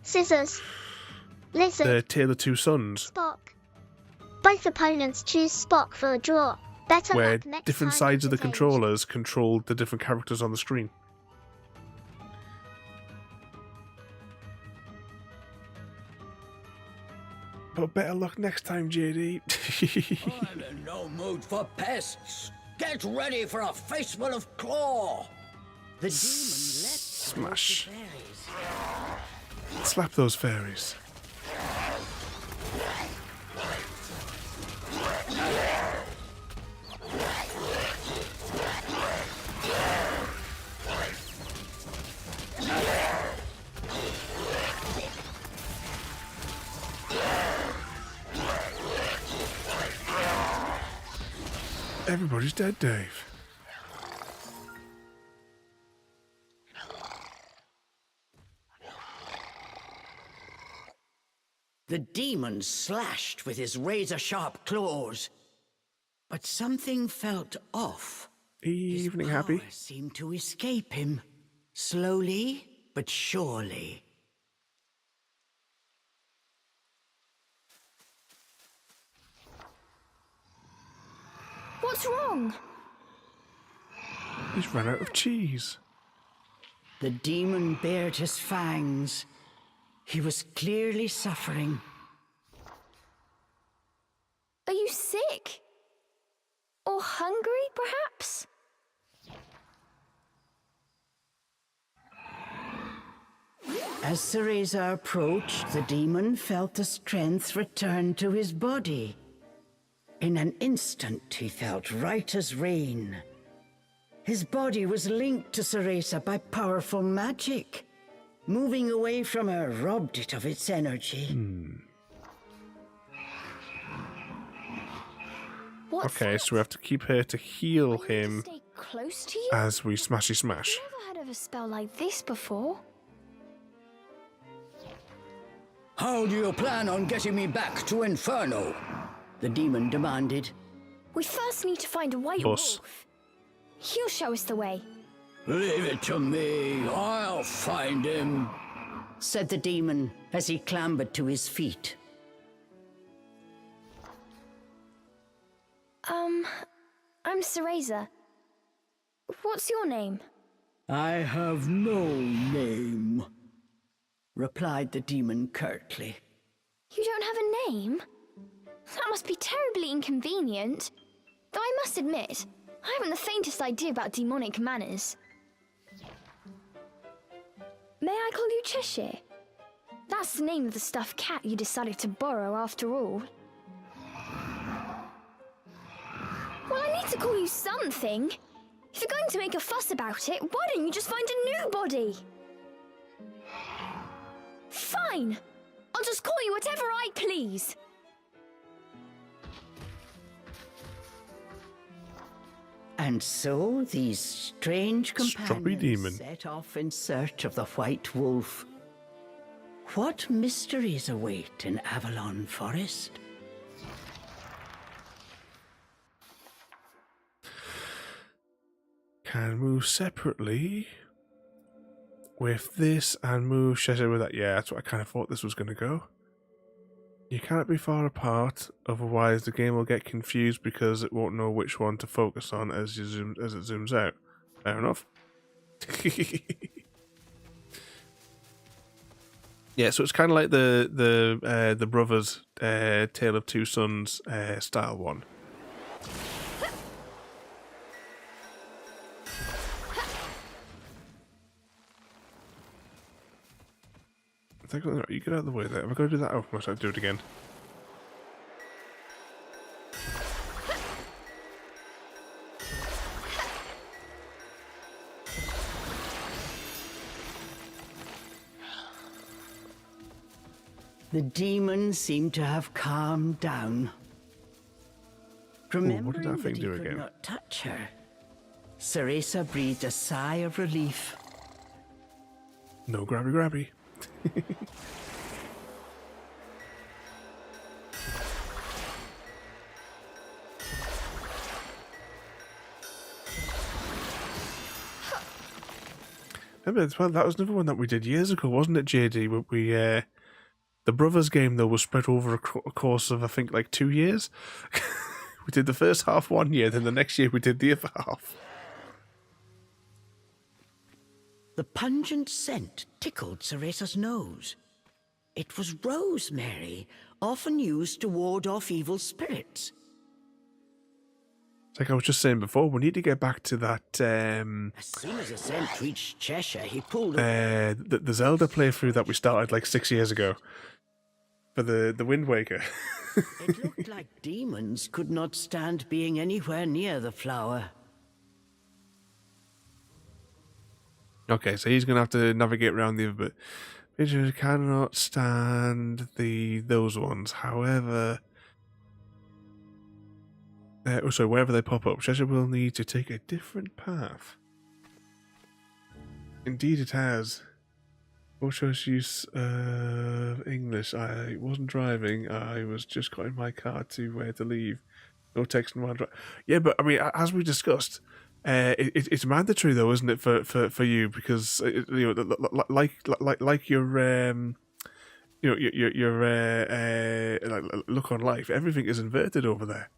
Scissors. Lizard. the Tale of Two Sons, Spock. Both opponents choose Spock for a draw. Better where luck next different time sides of the entertained. controllers control the different characters on the screen. But better luck next time, JD. I'm in no mood for pests. Get ready for a face full of claw. The demon leapt Smash. towards the fairies. Slap those fairies. Everybody's dead, Dave. The demon slashed with his razor-sharp claws, but something felt off. Evening, His Happy. power seemed to escape him, slowly but surely. What's wrong? He's run out of cheese. The demon bared his fangs. He was clearly suffering. Are you sick? Or hungry, perhaps? As Cereza approached, the demon felt the strength return to his body. In an instant, he felt right as rain. His body was linked to Cereza by powerful magic. Moving away from her robbed it of its energy. Okay, so we have to keep her to heal him Stay close to you? as we smashy smash. Never heard of a spell like this before. How do you plan on getting me back to Inferno? The demon demanded. We first need to find a white Us. wolf. He'll show us the way. Leave it to me. I'll find him. Said the demon as he clambered to his feet. I'm Cereza. What's your name? I have no name, replied the demon curtly. You don't have a name? That must be terribly inconvenient. Though I must admit, I haven't the faintest idea about demonic manners. May I call you Cheshire? That's the name of the stuffed cat you decided to borrow after all. Well, I need to call you something. If you're going to make a fuss about it, why don't you just find a new body? Fine! I'll just call you whatever I please. And so these strange Strawberry companions demon. set off in search of the white wolf. What mysteries await in Avalon Forest? Can move separately with this and move Cheshire with that. Yeah, that's what I kind of thought this was going to go. You can't be far apart, otherwise the game will get confused because it won't know which one to focus on as it zooms out. Fair enough. Yeah, so it's kind of like the brothers Tale of Two Sons style one. I think you get out of the way there. Am I going to do that? Oh, I must have to do it again. The demon seemed to have calmed down. Remembering what did that thing he do could again? not touch her, Cereza breathed a sigh of relief. No grabby grabby. Remember, that was another one that we did years ago, wasn't it, JD? We the brothers game though was spread over a course of I think like 2 years. We did the first half 1 year, then the next year we did the other half. The pungent scent tickled Cereza's nose. It was rosemary, often used to ward off evil spirits. Like I was just saying before, we need to get back to that As soon as the scent reached Cheshire, he pulled the Zelda playthrough that we started like 6 years ago for the Wind Waker. It looked like demons could not stand being anywhere near the flower. Okay, so he's gonna have to navigate around the other bit. Creatures cannot stand those ones. However, So wherever they pop up, Cheshire will need to take a different path. Indeed it has. No choice use English. I wasn't driving. I was just got in my car to where to leave. No texting while driving. Yeah, but I mean, as we discussed, it's mandatory though, isn't it, for you? Because you know, like your you know, your like, look on life. Everything is inverted over there.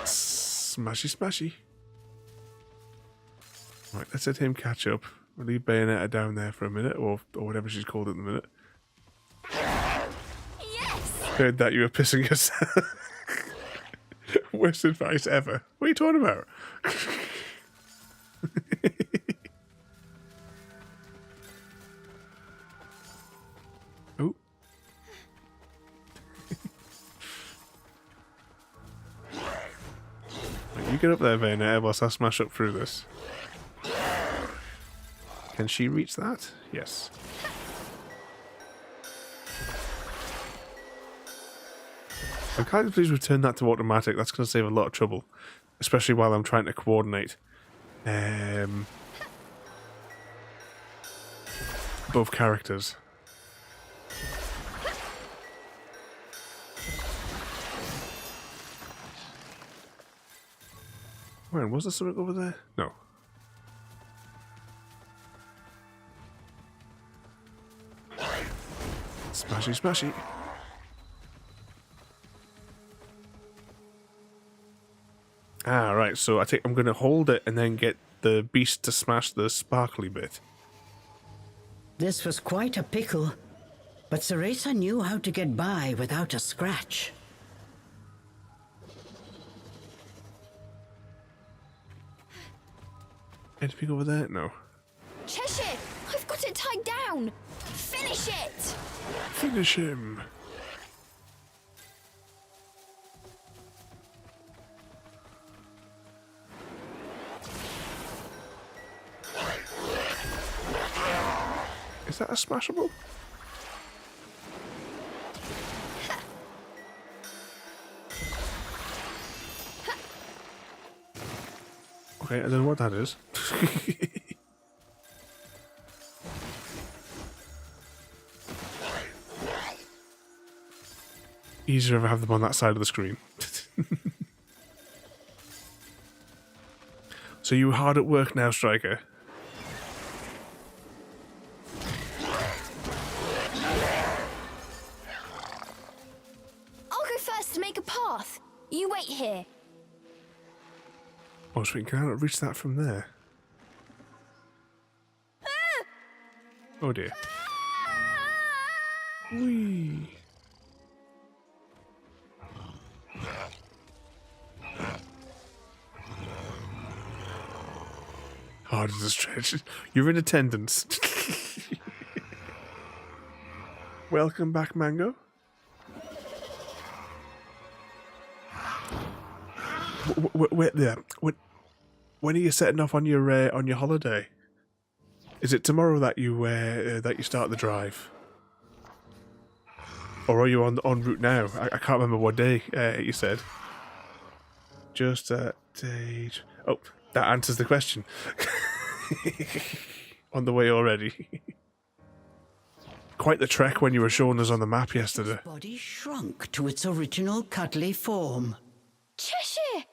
Smashy, smashy. Right, let's let him catch up. We'll leave Bayonetta down there for a minute, or whatever she's called at the minute. Yes! Heard that you were pissing yourself. Worst advice ever. What are you talking about? Oh. Right, you get up there, Bayonetta, whilst I smash up through this. Can she reach that? Yes. I'm kind of pleased we've turned that to automatic. That's going to save a lot of trouble, especially while I'm trying to coordinate both characters. Where was there something over there? No. Smashy, smashy. Ah, right. So I'm going to hold it and then get the beast to smash the sparkly bit. This was quite a pickle, but Cereza knew how to get by without a scratch. Anything over there? No. Cheshire! I've got it tied down! Finish it! Finish him. Is that a smashable? Okay, I don't know what that is. Easier if I have them on that side of the screen. So you hard at work now, Striker? I'll go first to make a path. You wait here. Oh, sweet. Can I not reach that from there? Oh dear. Whee! Hard as a stretch. You're in attendance. Welcome back, Mango. When are you setting off on your holiday? Is it tomorrow that you start the drive, or are you en route now? I can't remember what day you said. Just a date. Oh, that answers the question. On the way already. Quite the trek when you were showing us on the map yesterday. His body shrunk to its original cuddly form. Cheshire!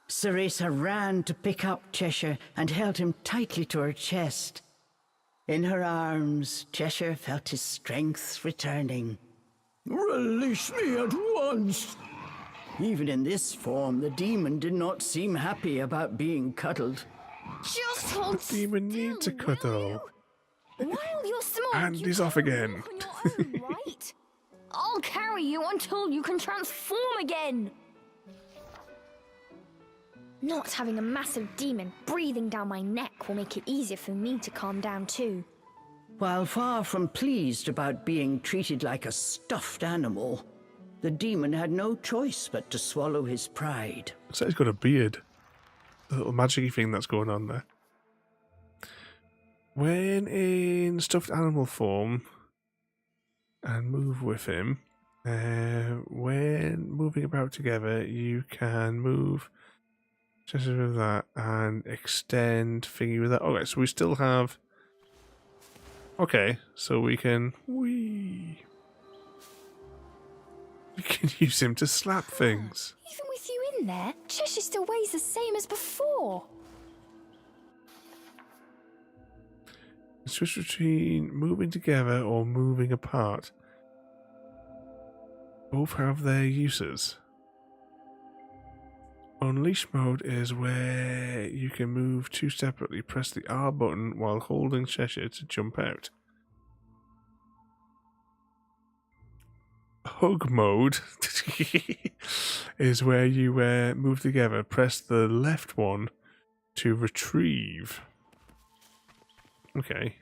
Cereza ran to pick up Cheshire and held him tightly to her chest. In her arms, Cheshire felt his strength returning. Release me at once! Even in this form, the demon did not seem happy about being cuddled. Just hold The demon needs a cuddle. While you're small, And you he's off can again. walk on your own, right? I'll carry you until you can transform again. Not having a massive demon breathing down my neck will make it easier for me to calm down too. While far from pleased about being treated like a stuffed animal, the demon had no choice but to swallow his pride. So he's got a beard. little magic-y thing that's going on there. When in stuffed animal form and move with him, when moving about together, you can move just with that and extend thingy with that. Okay, so we still have. Okay, so we can. We can use him to slap things. Even with you in there, Cheshire still weighs the same as before. Switch between moving together or moving apart. Both have their uses. Unleash mode is where you can move two separately. Press the R button while holding Cheshire to jump out. Hug mode is where you move together. Press the left one to retrieve. Okay.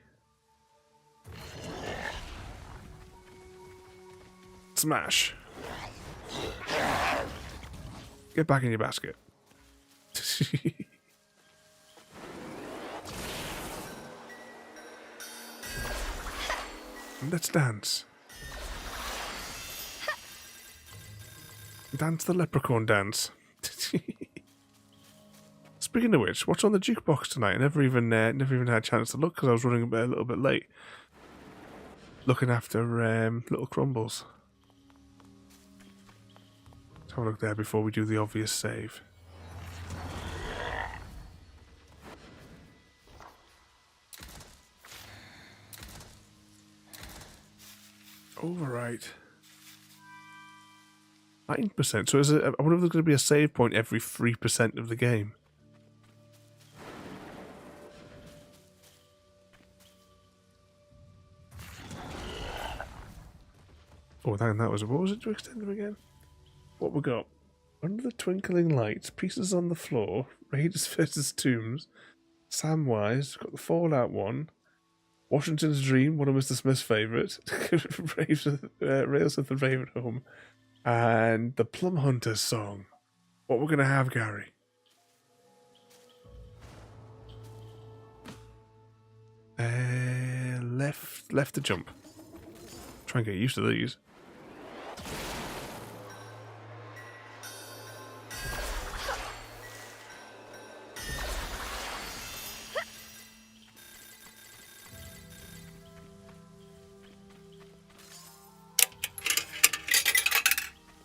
Smash. Get back in your basket. Let's dance. Dance the leprechaun dance. Speaking of which, what's on the jukebox tonight? I never even had a chance to look because I was running a little bit late. Looking after little crumbles. Let's have a look there before we do the obvious save. Overwrite. 9%. So I wonder if there's going to be a save point every 3% of the game. Oh, that was... What was it to extend them again? What we got? Under the twinkling lights, pieces on the floor, Raiders versus Tombs, Samwise, got the Fallout one, Washington's Dream, one of Mr. Smith's favourites, Rails of the Ravenholm, and the Plum Hunters song. What we're going to have, Gary? Left to jump. Try and get used to these.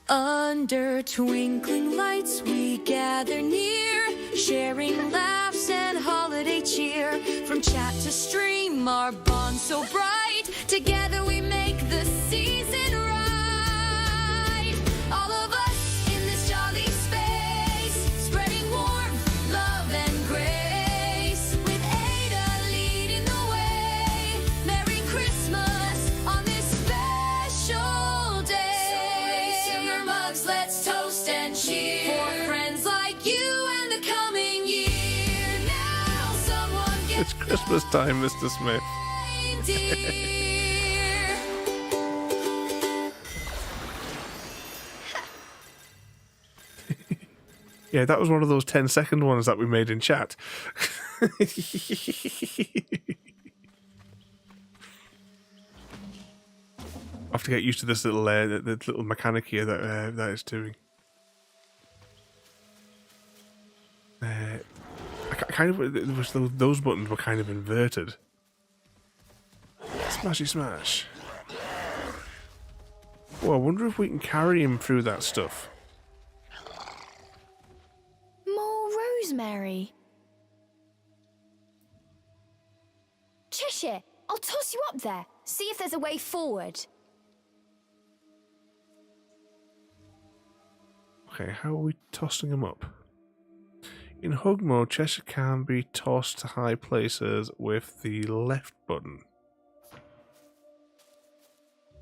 Under twinkling lights we gather near, sharing laughs and holiday cheer. From chat to stream, our bond so bright, together we make the season right. All of us in this jolly space, spreading warmth, love and grace, with Ada leading the way. Merry Christmas on this special day. So raise your mugs, let's toast and cheer for friends like you and the coming year. Now someone get It's Christmas time, Mr. Smith. Yeah, that was one of those 10-second ones that we made in chat. I have to get used to this little the little mechanic here that it's doing. Those buttons were kind of inverted. Smashy smash. Well, I wonder if we can carry him through that stuff. More rosemary. Cheshire, I'll toss you up there. See if there's a way forward. Okay, how are we tossing him up? In hug mode, Cheshire can be tossed to high places with the left button.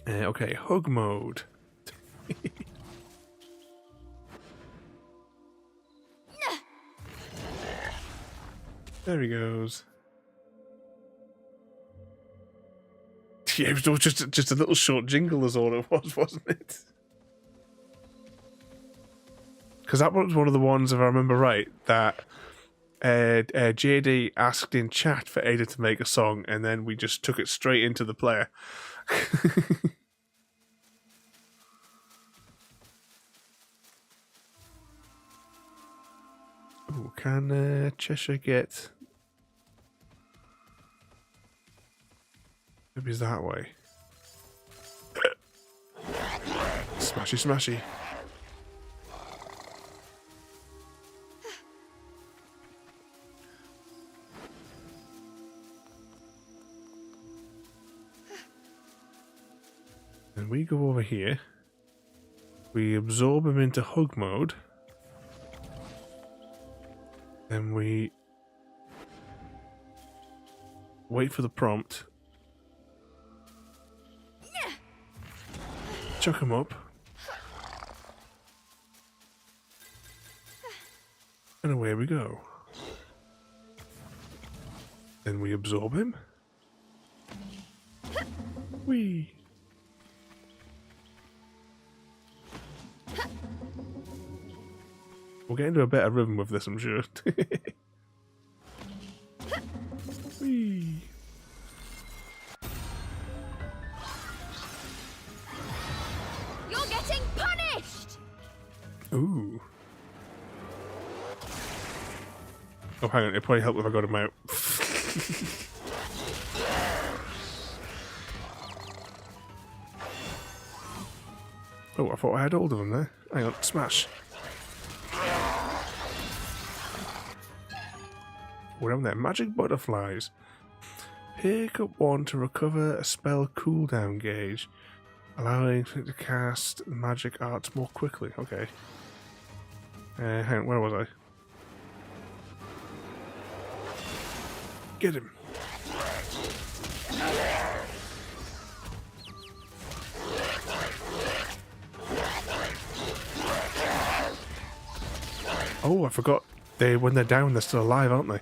Okay, hug mode. There he goes. Yeah, it was just a little short jingle is all it was, wasn't it? Because that was one of the ones, if I remember right, that JD asked in chat for Ada to make a song, and then we just took it straight into the player. Ooh, can Cheshire get... Maybe it's that way. Smashy, smashy. And we go over here. We absorb him into hug mode. Then we wait for the prompt. Chuck him up. And away we go. Then we absorb him. Whee! We'll get into a better rhythm with this, I'm sure. Whee! You're getting punished! Ooh. Oh, hang on. It'd probably help if I got him out. Oh, I thought I had hold of him there. Hang on. Smash. We're on there. Magic butterflies. Pick up one to recover a spell cooldown gauge, allowing it to cast magic arts more quickly. Okay. Hang on. Where was I? Get him. Oh, I forgot. When they're down, they're still alive, aren't they?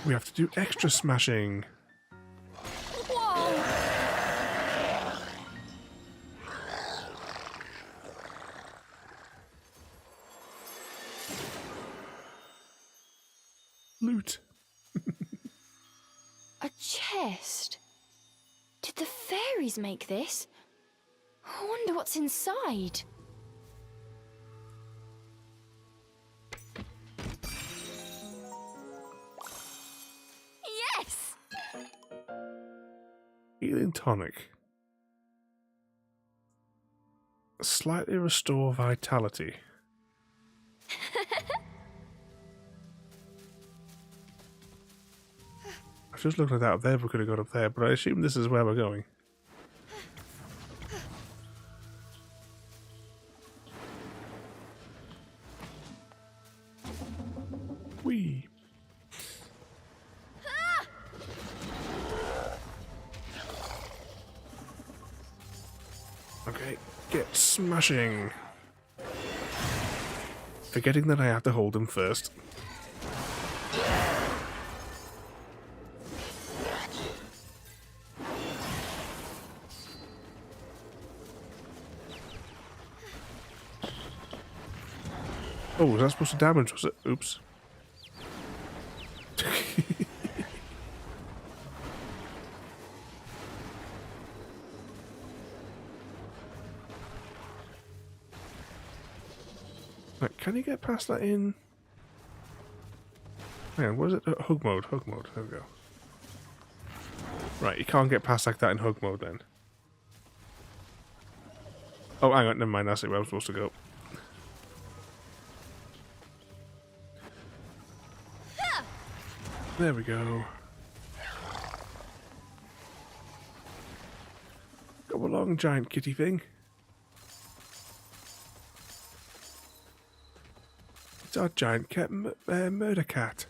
We have to do extra smashing. Whoa! Loot. A chest? Did the fairies make this? I wonder what's inside. Yes! Healing tonic. Slightly restore vitality. I've just looked at that up there. We could have got up there, but I assume this is where we're going. Whee! Okay, get smashing. Forgetting that I have to hold him first. Oh, was that supposed to damage, was it? Oops. Right, can you get past that in... Hang on, what is it? Hug mode, hug mode. There we go. Right, you can't get past like that in hug mode then. Oh, hang on, never mind, that's where I'm supposed to go. There we go. Go along, giant kitty thing. It's our giant cat, murder cat.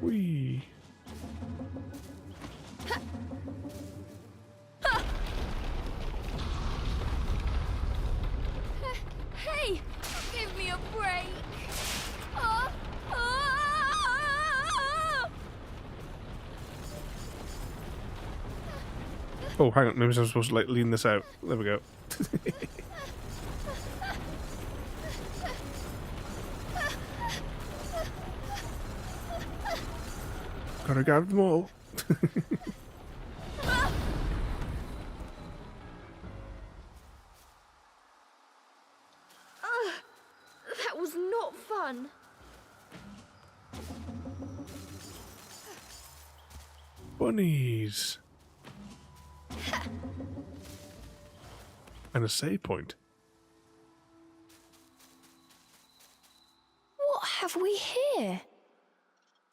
Whee! Hey, give me a break. Oh, hang on. Maybe I'm supposed to like lean this out. There we go. Gotta grab them all. That was not fun. Bunnies. And a save point. What have we here?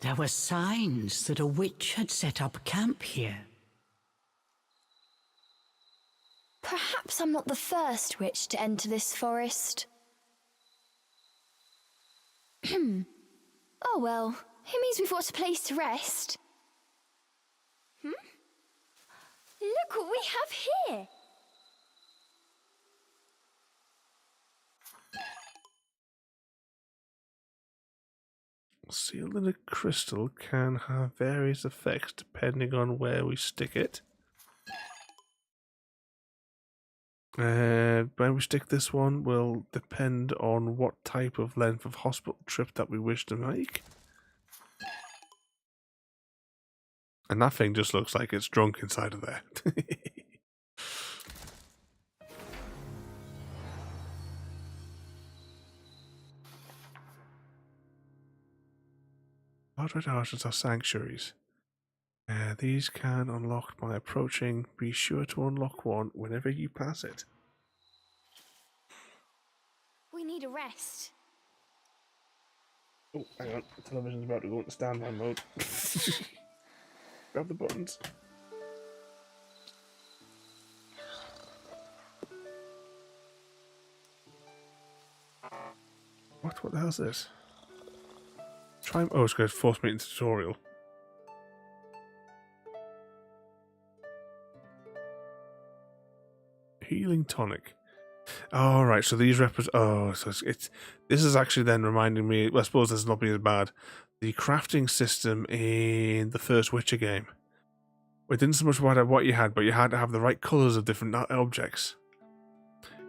There were signs that a witch had set up camp here. Perhaps I'm not the first witch to enter this forest. Oh well, it means we've got a place to rest. Look what we have here! Sealed in a crystal can have various effects depending on where we stick it. Where we stick this one will depend on what type of length of hospital trip that we wish to make. And that thing just looks like it's drunk inside of there. Moderate arches are sanctuaries. These can unlock by approaching. Be sure to unlock one whenever you pass it. We need a rest. Oh, hang on. The television's about to go into standby mode. Grab the buttons. What the hell is this? Oh, it's going to force me into tutorial. Healing tonic. Oh, right, so these this is actually then reminding me, well, I suppose this is not being as bad, the crafting system in the first Witcher game. It didn't so much matter what you had, but you had to have the right colours of different objects.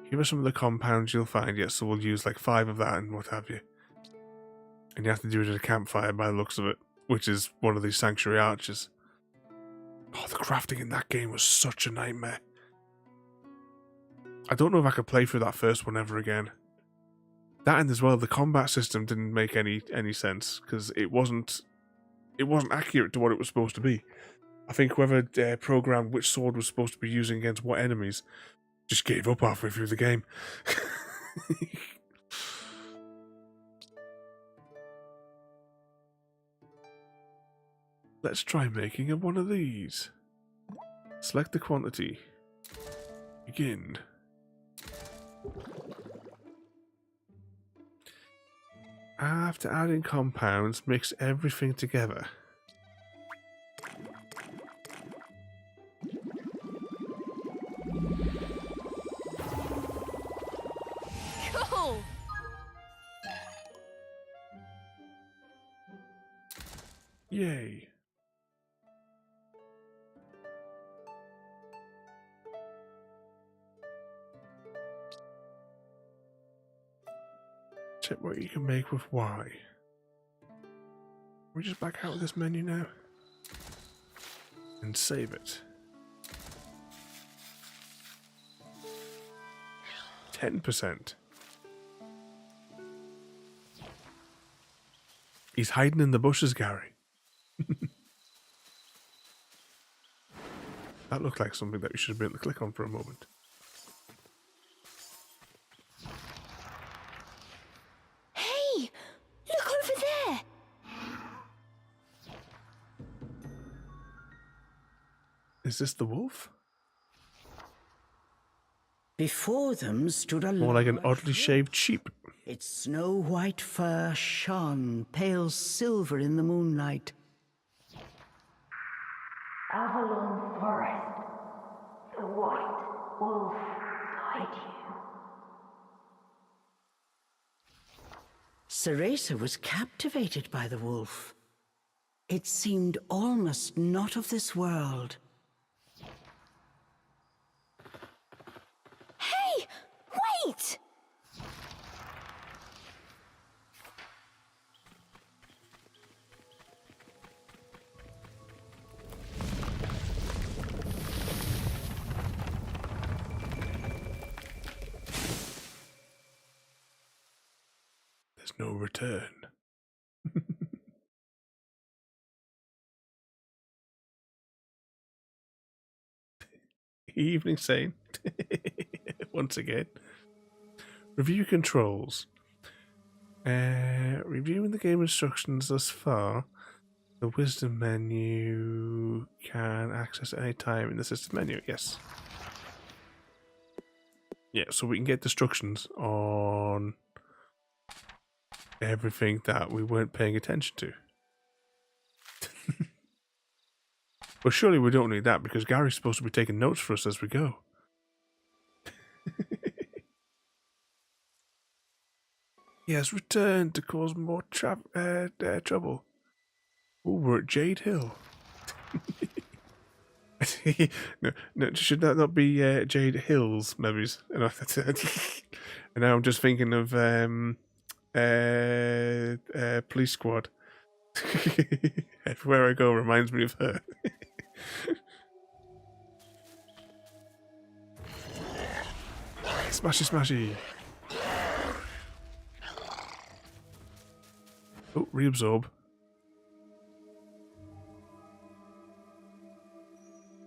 Here are some of the compounds you'll find, yes, so we'll use like 5 of that and what have you. And you have to do it at a campfire by the looks of it, which is one of these sanctuary arches. Oh, the crafting in that game was such a nightmare. I don't know if I could play through that first one ever again. That and as well, the combat system didn't make any sense because it wasn't accurate to what it was supposed to be. I think whoever programmed which sword was supposed to be using against what enemies just gave up halfway through the game. Let's try making one of these. Select the quantity. Begin. After adding compounds, mix everything together. Cool! Yay. Check what you can make with Y. We just back out of this menu now and save it. 10%. He's hiding in the bushes, Gary. That looked like something that we should be able to click on for a moment. Hey! Look over there! Is this the wolf? Before them stood a More like an large oddly shaved sheep. Its snow-white fur shone pale silver in the moonlight. Avalon Forest, the white wolf guide you. Cereza was captivated by the wolf. It seemed almost not of this world. no return. Evening Saint. Once again. Review controls. Reviewing the game instructions thus far. The wisdom menu can access at any time in the system menu. Yes. Yeah, so we can get instructions on everything that we weren't paying attention to. But surely we don't need that because Gary's supposed to be taking notes for us as we go. He has returned to cause more trouble. Oh, we're at Jade Hill. no, should that not be Jade Hills, maybe? And now I'm just thinking of Police Squad. Everywhere I go reminds me of her. Smashy, smashy. Oh, reabsorb.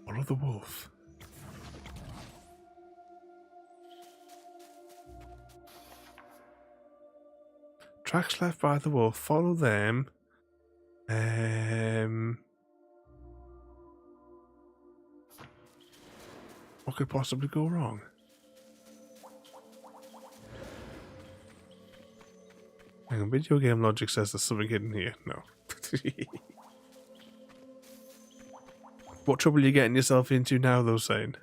Follow the wolf. Tracks left by the wolf. Follow them. What could possibly go wrong? Hang on, video game logic says there's something hidden here. No. What trouble are you getting yourself into now, though, Sane?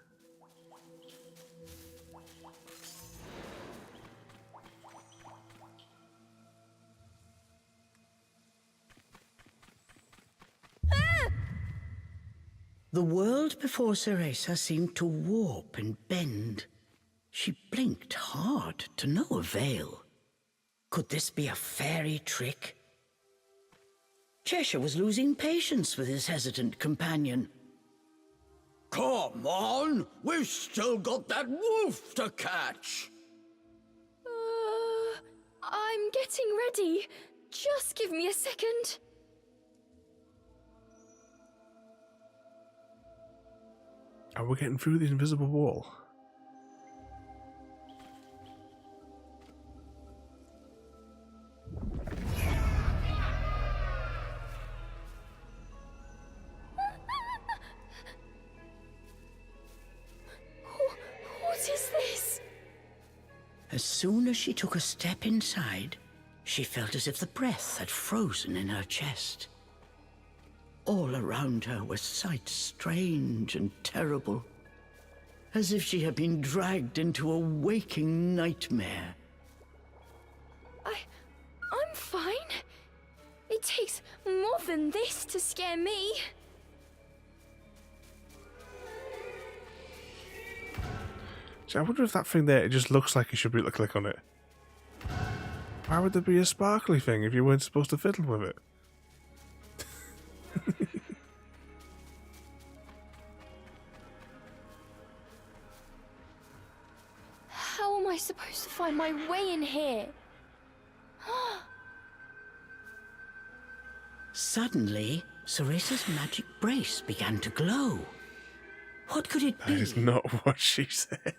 The world before Cereza seemed to warp and bend. She blinked hard to no avail. Could this be a fairy trick? Cheshire was losing patience with his hesitant companion. Come on, we've still got that wolf to catch. I'm getting ready. Just give me a second. Are we getting through the invisible wall? What is this? As soon as she took a step inside, she felt as if the breath had frozen in her chest. All around her were sights strange and terrible, as if she had been dragged into a waking nightmare. I'm fine. It takes more than this to scare me. See, I wonder if that thing there, it just looks like you should be able to click on it. Why would there be a sparkly thing if you weren't supposed to fiddle with it? How am I supposed to find my way in here? Suddenly, Cereza's magic brace began to glow. What could it be? That is not what she said.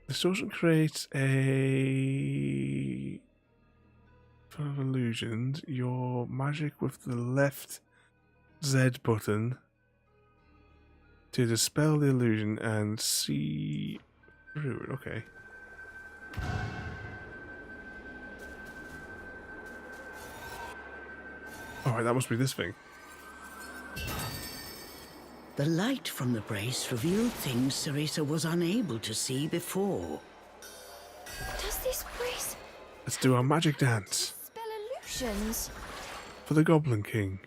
This doesn't create a full of illusions. Your magic with the left Z button to dispel the illusion and see through it. Okay. Alright, that must be this thing. The light from the brace revealed things Cereza was unable to see before. Does this brace Let's do our magic dance spell illusions? for the Goblin King.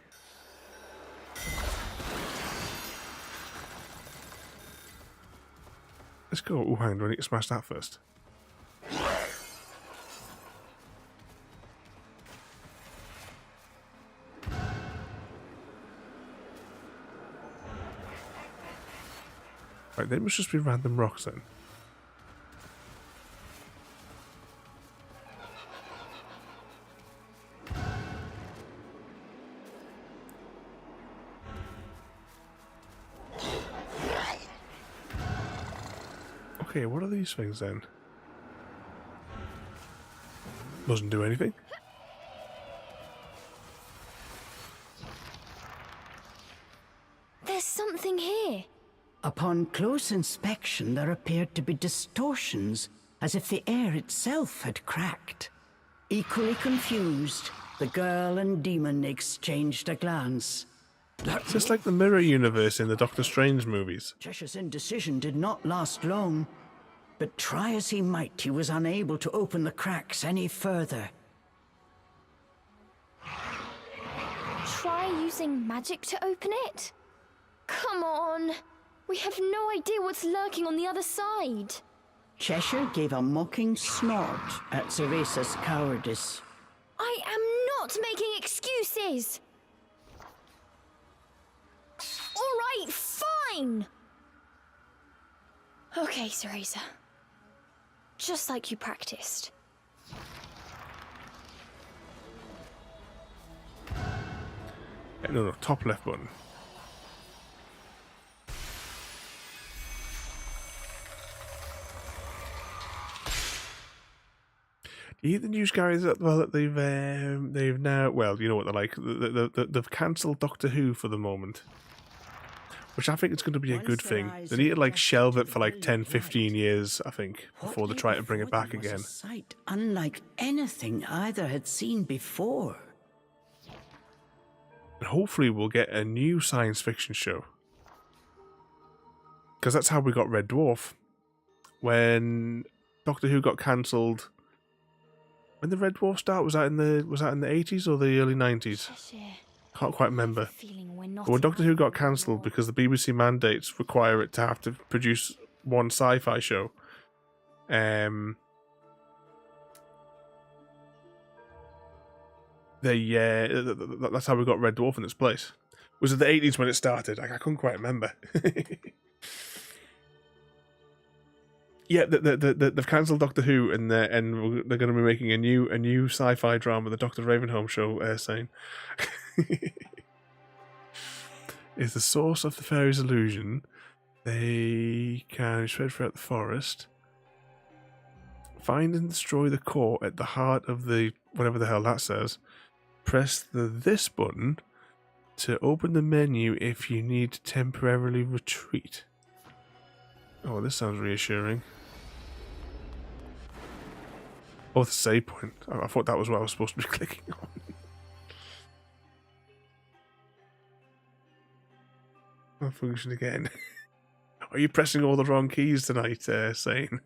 Let's go. Oh, hang on, do I need to smash that first? Right, they must just be random rocks then. Okay, what are these things then? Doesn't do anything. There's something here. Upon close inspection, there appeared to be distortions, as if the air itself had cracked. Equally confused, the girl and demon exchanged a glance. It's just like the mirror universe in the Doctor Strange movies. Cheshire's indecision did not last long, but try as he might, he was unable to open the cracks any further. Try using magic to open it? Come on! We have no idea what's lurking on the other side. Cheshire gave a mocking snort at Cereza's cowardice. I am not making excuses! All right, fine! Okay, Cereza. Just like you practiced. No, top left button. Do you hear the news, guys, that they've now, well, you know what they're like, they've cancelled Doctor Who for the moment. Which I think it's going to be a good thing. They need to like shelve it for like 10, 15 years, I think, before they try to bring it back again. A sight unlike anything either had seen before. And hopefully we'll get a new science fiction show. Because that's how we got Red Dwarf. When Doctor Who got cancelled. When did Red Dwarf start? Was that in the 80s or the early 90s? Can't quite remember. But when Doctor Who got cancelled because the BBC mandates require it to have to produce one sci-fi show, that's how we got Red Dwarf in its place. Was it the 80s when it started? I couldn't quite remember. Yeah, they've cancelled Doctor Who, and they're going to be making a new sci-fi drama, the Dr. Ravenholm show, saying is the source of the fairy's illusion. They can spread throughout the forest, find and destroy the core at the heart of the whatever the hell that says. Press the this button to open the menu if you need to temporarily retreat. Oh, this sounds reassuring. Oh, the save point. I thought that was what I was supposed to be clicking on. Malfunction again. Are you pressing all the wrong keys tonight, Sane?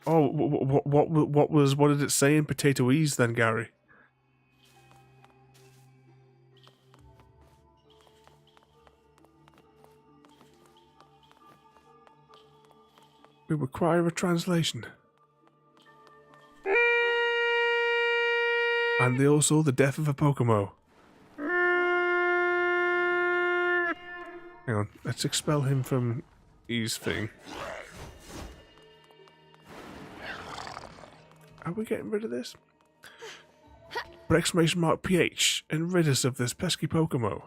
Oh, what did it say in Potatoese then, Gary? We require a translation. And also the death of a Pokemon. Hang on, let's expel him from his thing. Are we getting rid of this? Put exclamation mark PH and rid us of this pesky Pokemon.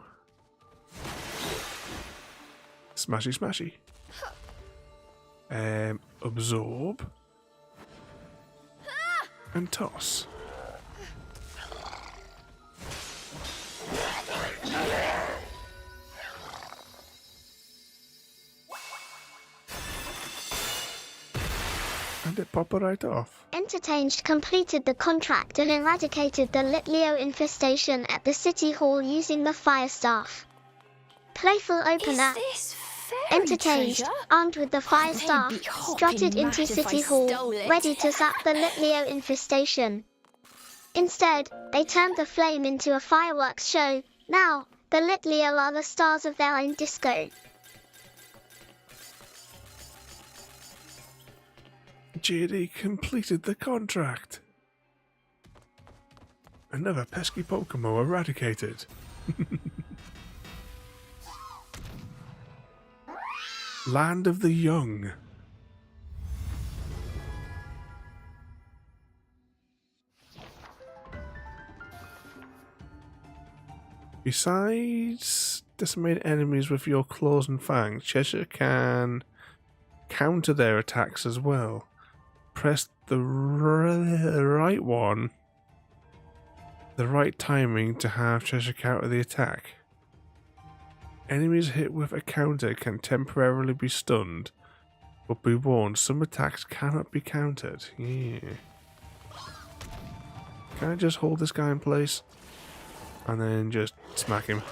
Smashy smashy. Absorb. And toss. And it popped right off. Entertained completed the contract and eradicated the Litleo infestation at the City Hall using the Fire Staff. Playful opener. Entertained, armed with the Fire Staff, strutted into City Hall, ready to zap the Litleo infestation. Instead, they turned the flame into a fireworks show. Now, the Litleo are the stars of their own disco. JD completed the contract. Another pesky Pokemon eradicated. Land of the Young. Besides decimate enemies with your claws and fangs, Cheshire can counter their attacks as well. Press the right one, the right timing to have Cheshire counter the attack. Enemies hit with a counter can temporarily be stunned, but be warned, some attacks cannot be countered. Yeah. Can I just hold this guy in place? And then just smack him.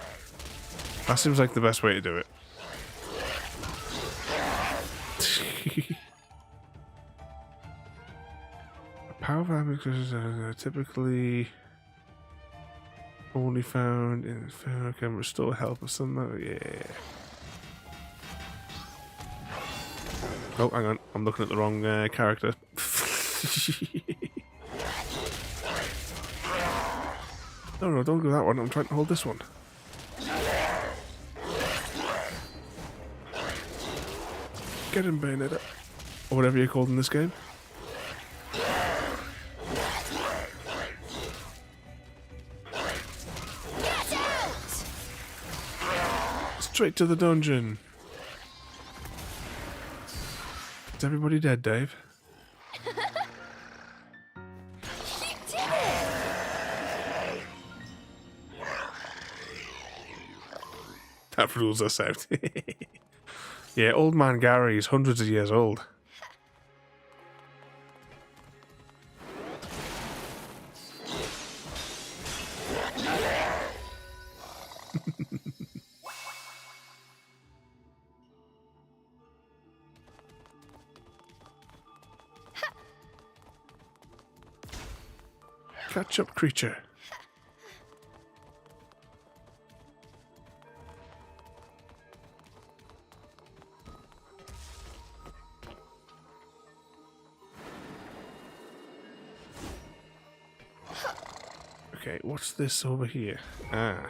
That seems like the best way to do it. Powerful enemies are typically only found in can restore health of some. Yeah. Oh, hang on. I'm looking at the wrong character. No, don't do that one. I'm trying to hold this one. Get him, Bayonetta. Or whatever you're called in this game. Get out! Straight to the dungeon. Is everybody dead, Dave? That rules us out. Yeah, old man Gary is hundreds of years old. Catch up, creature. Okay, what's this over here? Ah.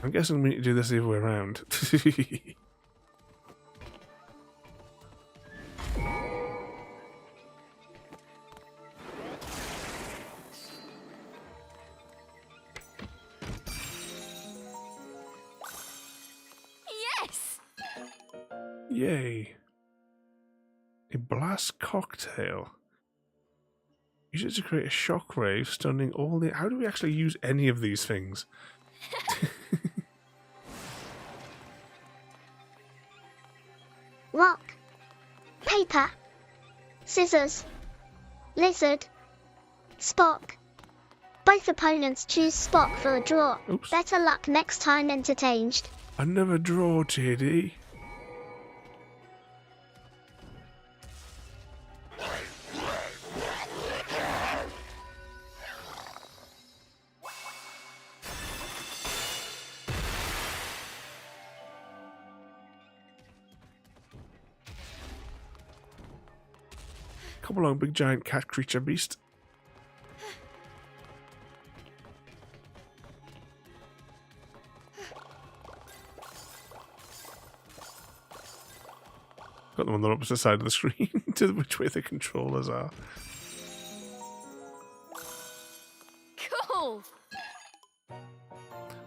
I'm guessing we need to do this the other way around. Yes! Yay. A blast cocktail. Use it to create a shockwave, stunning all the... How do we actually use any of these things? Rock. Paper. Scissors. Lizard. Spock. Both opponents choose Spock for a draw. Oops. Better luck next time, entertained. Another draw, JD. Come along, big giant cat creature beast. Got them on the opposite side of the screen to which way the controllers are. Cool!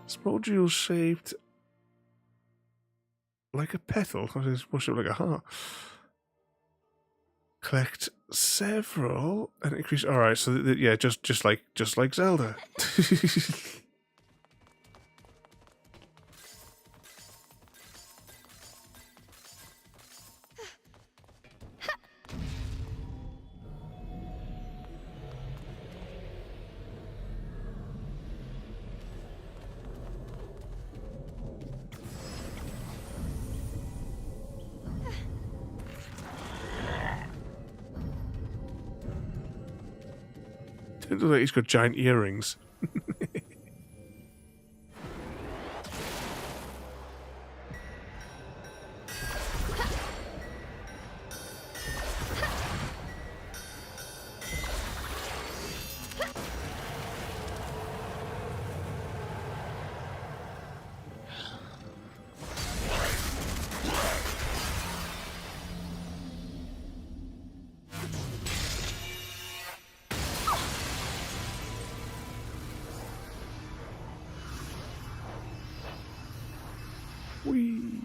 Small jewel shaped like a petal. It's more shaped like a heart. Collect several and increase. All right, so yeah, just like Zelda. It looks like he's got giant earrings. Whee!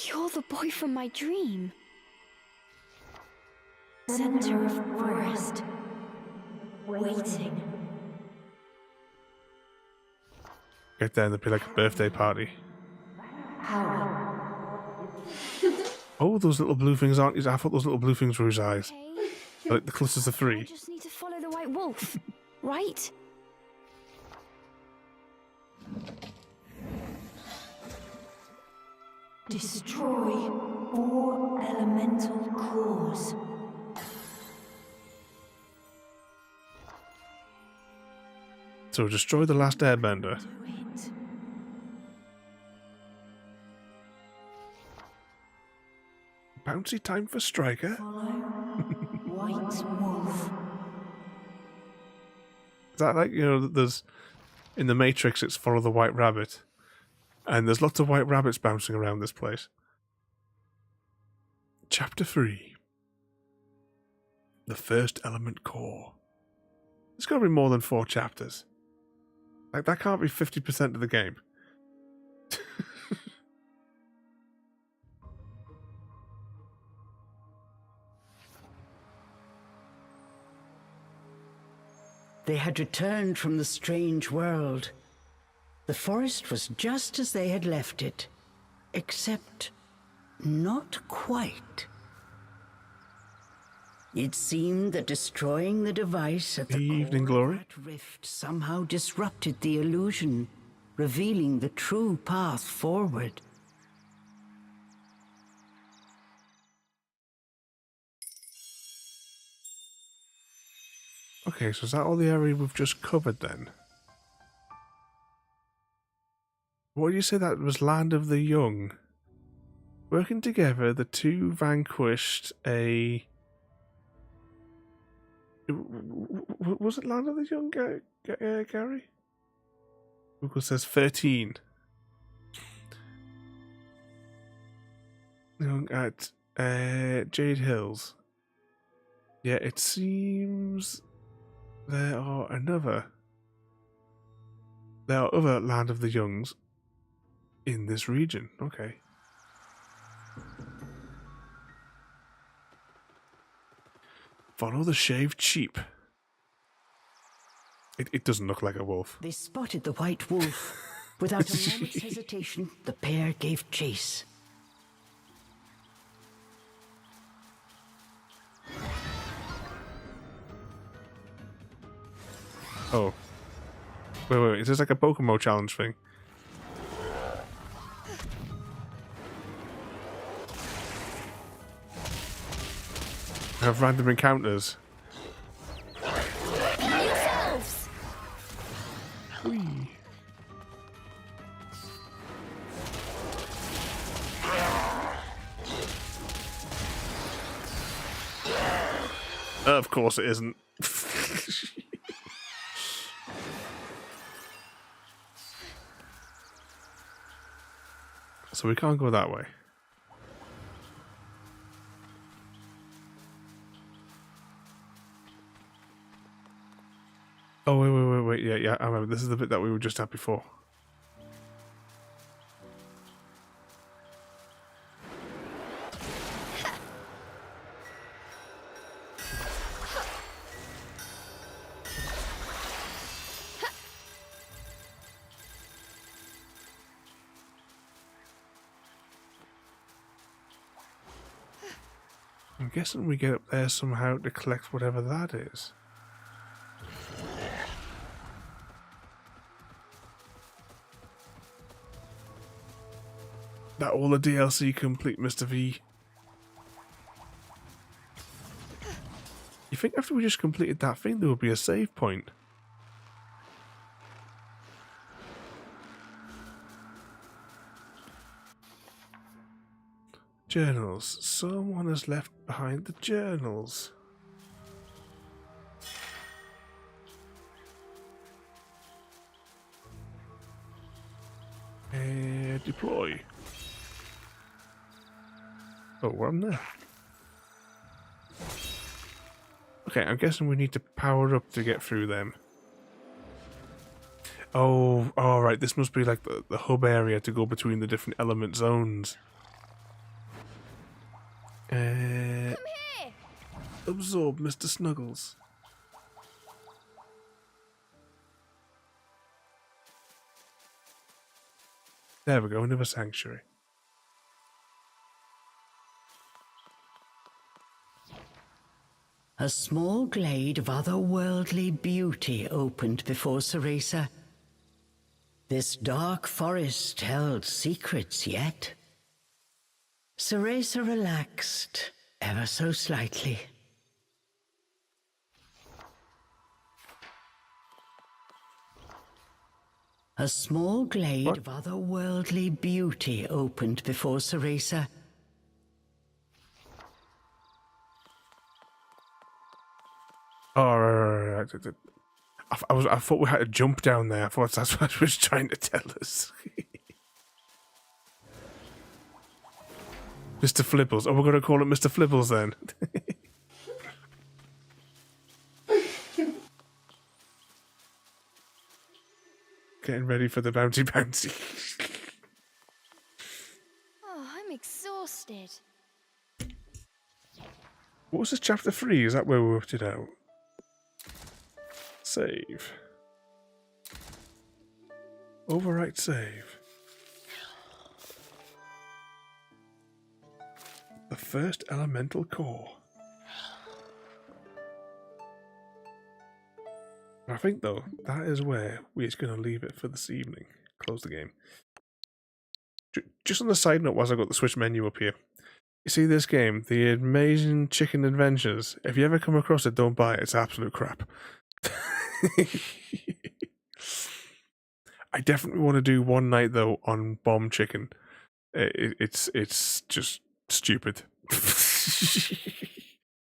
You're the boy from my dream. Center of forest. Waiting. Get there and there'll be like a birthday party. Oh, those little blue things aren't his. I thought those little blue things were his eyes. Okay. Like the clusters of I three. just need to follow the white wolf, right? Destroy 4 elemental cores. So destroy the last airbender. Do it. Bouncy time for Striker. Follow White Wolf. Is that like, you know, there's in the Matrix it's follow the white rabbit. And there's lots of white rabbits bouncing around this place. Chapter 3. The First Element Core. There's got to be more than 4 chapters. Like, that can't be 50% of the game. They had returned from the strange world. The forest was just as they had left it, except not quite. It seemed that destroying the device at the Evening core glory. of that rift somehow disrupted the illusion, revealing the true path forward. Okay, so is that all the area we've just covered then? What did you say that was Land of the Young? Working together, the two vanquished a... Was it Land of the Young, Gary? Google says 13. Young at Jade Hills. Yeah, it seems there are other Land of the Youngs in this region. Okay. Follow the shaved sheep. It doesn't look like a wolf. They spotted the white wolf. Without a moment's hesitation, the pair gave chase. Oh. Wait. Is this like a Pokemon challenge thing? Have random encounters. Yourselves! Whee. Of course it isn't. So we can't go that way. Oh, wait. Yeah, I remember. This is the bit that we were just at before. I'm guessing we get up there somehow to collect whatever that is. That all the DLC complete, Mr. V. You think after we just completed that thing there would be a save point? Journals. Someone has left behind the journals. Satellite deploy. Oh, we're on there. Okay, I'm guessing we need to power up to get through them. Oh, alright, this must be like the hub area to go between the different element zones. Come here! Absorb, Mr. Snuggles. There we go, another sanctuary. A small glade of otherworldly beauty opened before Cereza. This dark forest held secrets yet. Cereza relaxed, ever so slightly. A small glade of otherworldly beauty opened before Cereza. Oh, right. I thought we had to jump down there. I thought that's what it was trying to tell us. Mr. Flibbles. Oh, we're going to call it Mr. Flibbles then. Getting ready for the bouncy bouncy. Oh, I'm exhausted. What was this, chapter 3? Is that where we worked it out? Save. Overwrite save. The first elemental core. I think, though, that is where we're just going to leave it for this evening. Close the game. Just on the side note, whilst I got the Switch menu up here. You see this game, The Amazing Chicken Adventures. If you ever come across it, don't buy it. It's absolute crap. I definitely want to do one night, though, on Bomb Chicken. It's just stupid.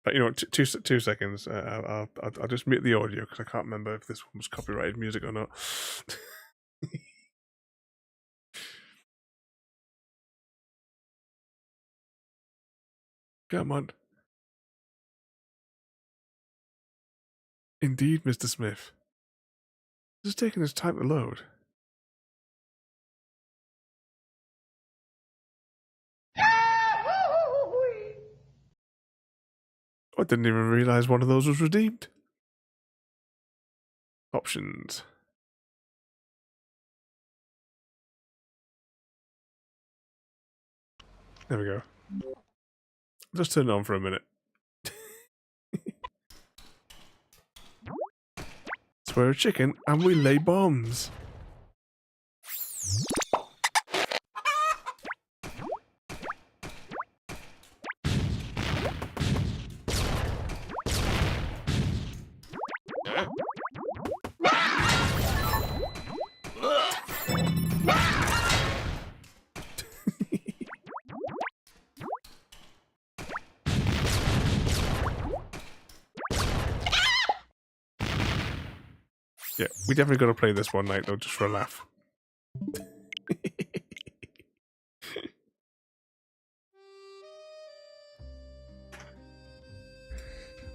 But, you know, two seconds. I'll just mute the audio because I can't remember if this one was copyrighted music or not. Come on. Indeed, Mr. Smith. This is taking its time to load. I didn't even realise one of those was redeemed. Options. There we go. Just turn it on for a minute. So we're a chicken and we lay bombs. Yeah, we definitely got to play this one night though, just for a laugh.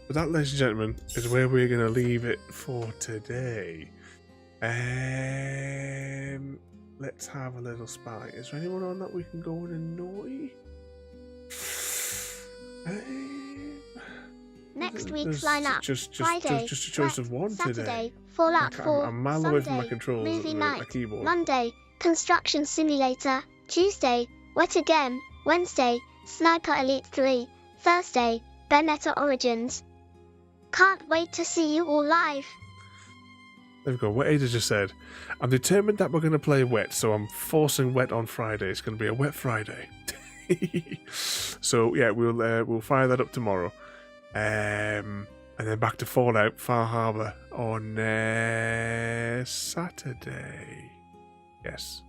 But that, ladies and gentlemen, is where we're going to leave it for today. Let's have a little spy. Is there anyone on that we can go and annoy? Next week's lineup: Friday, just a choice of one Saturday, today. Fallout 4, I'm miles away from my Sunday, controls, Movie my Night, keyboard. Monday, Construction Simulator, Tuesday, Wet Again, Wednesday, Sniper Elite 3, Thursday, Bayonetta Origins. Can't wait to see you all live. There we go. What Ada just said. I'm determined that we're going to play Wet, so I'm forcing Wet on Friday. It's going to be a Wet Friday. So yeah, we'll fire that up tomorrow. And then back to Fallout Far Harbor on Saturday. Yes.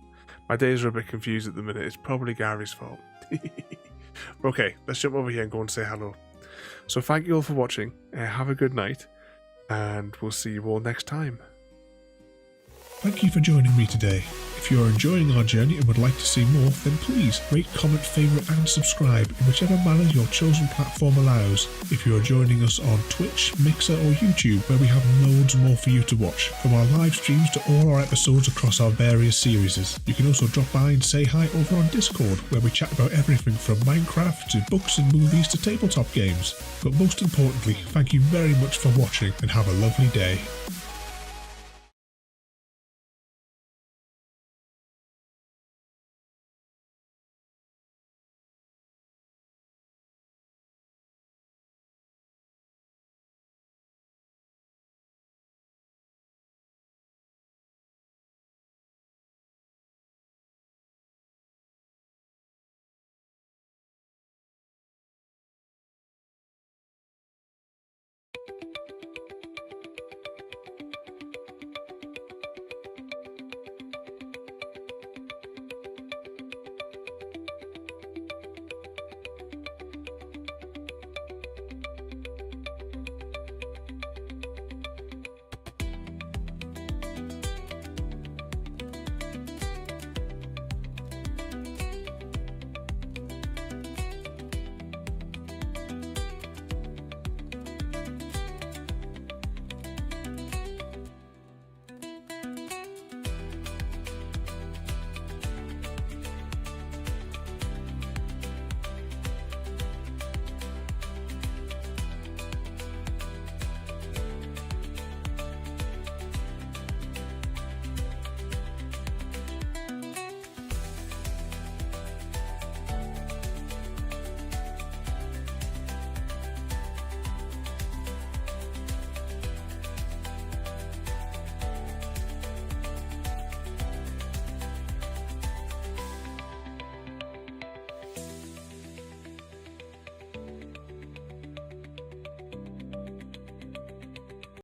My days are a bit confused at the minute. It's probably Gary's fault. Okay, let's jump over here and go and say hello. So thank you all for watching. Have a good night. And we'll see you all next time. Thank you for joining me today. If If you're enjoying our journey and would like to see more, then please rate, comment, favourite and subscribe in whichever manner your chosen platform allows. If you are joining us on Twitch, Mixer or YouTube, where we have loads more for you to watch, from our live streams to all our episodes across our various series. You can also drop by and say hi over on Discord, where we chat about everything from Minecraft to books and movies to tabletop games. But most importantly, thank you very much for watching and have a lovely day.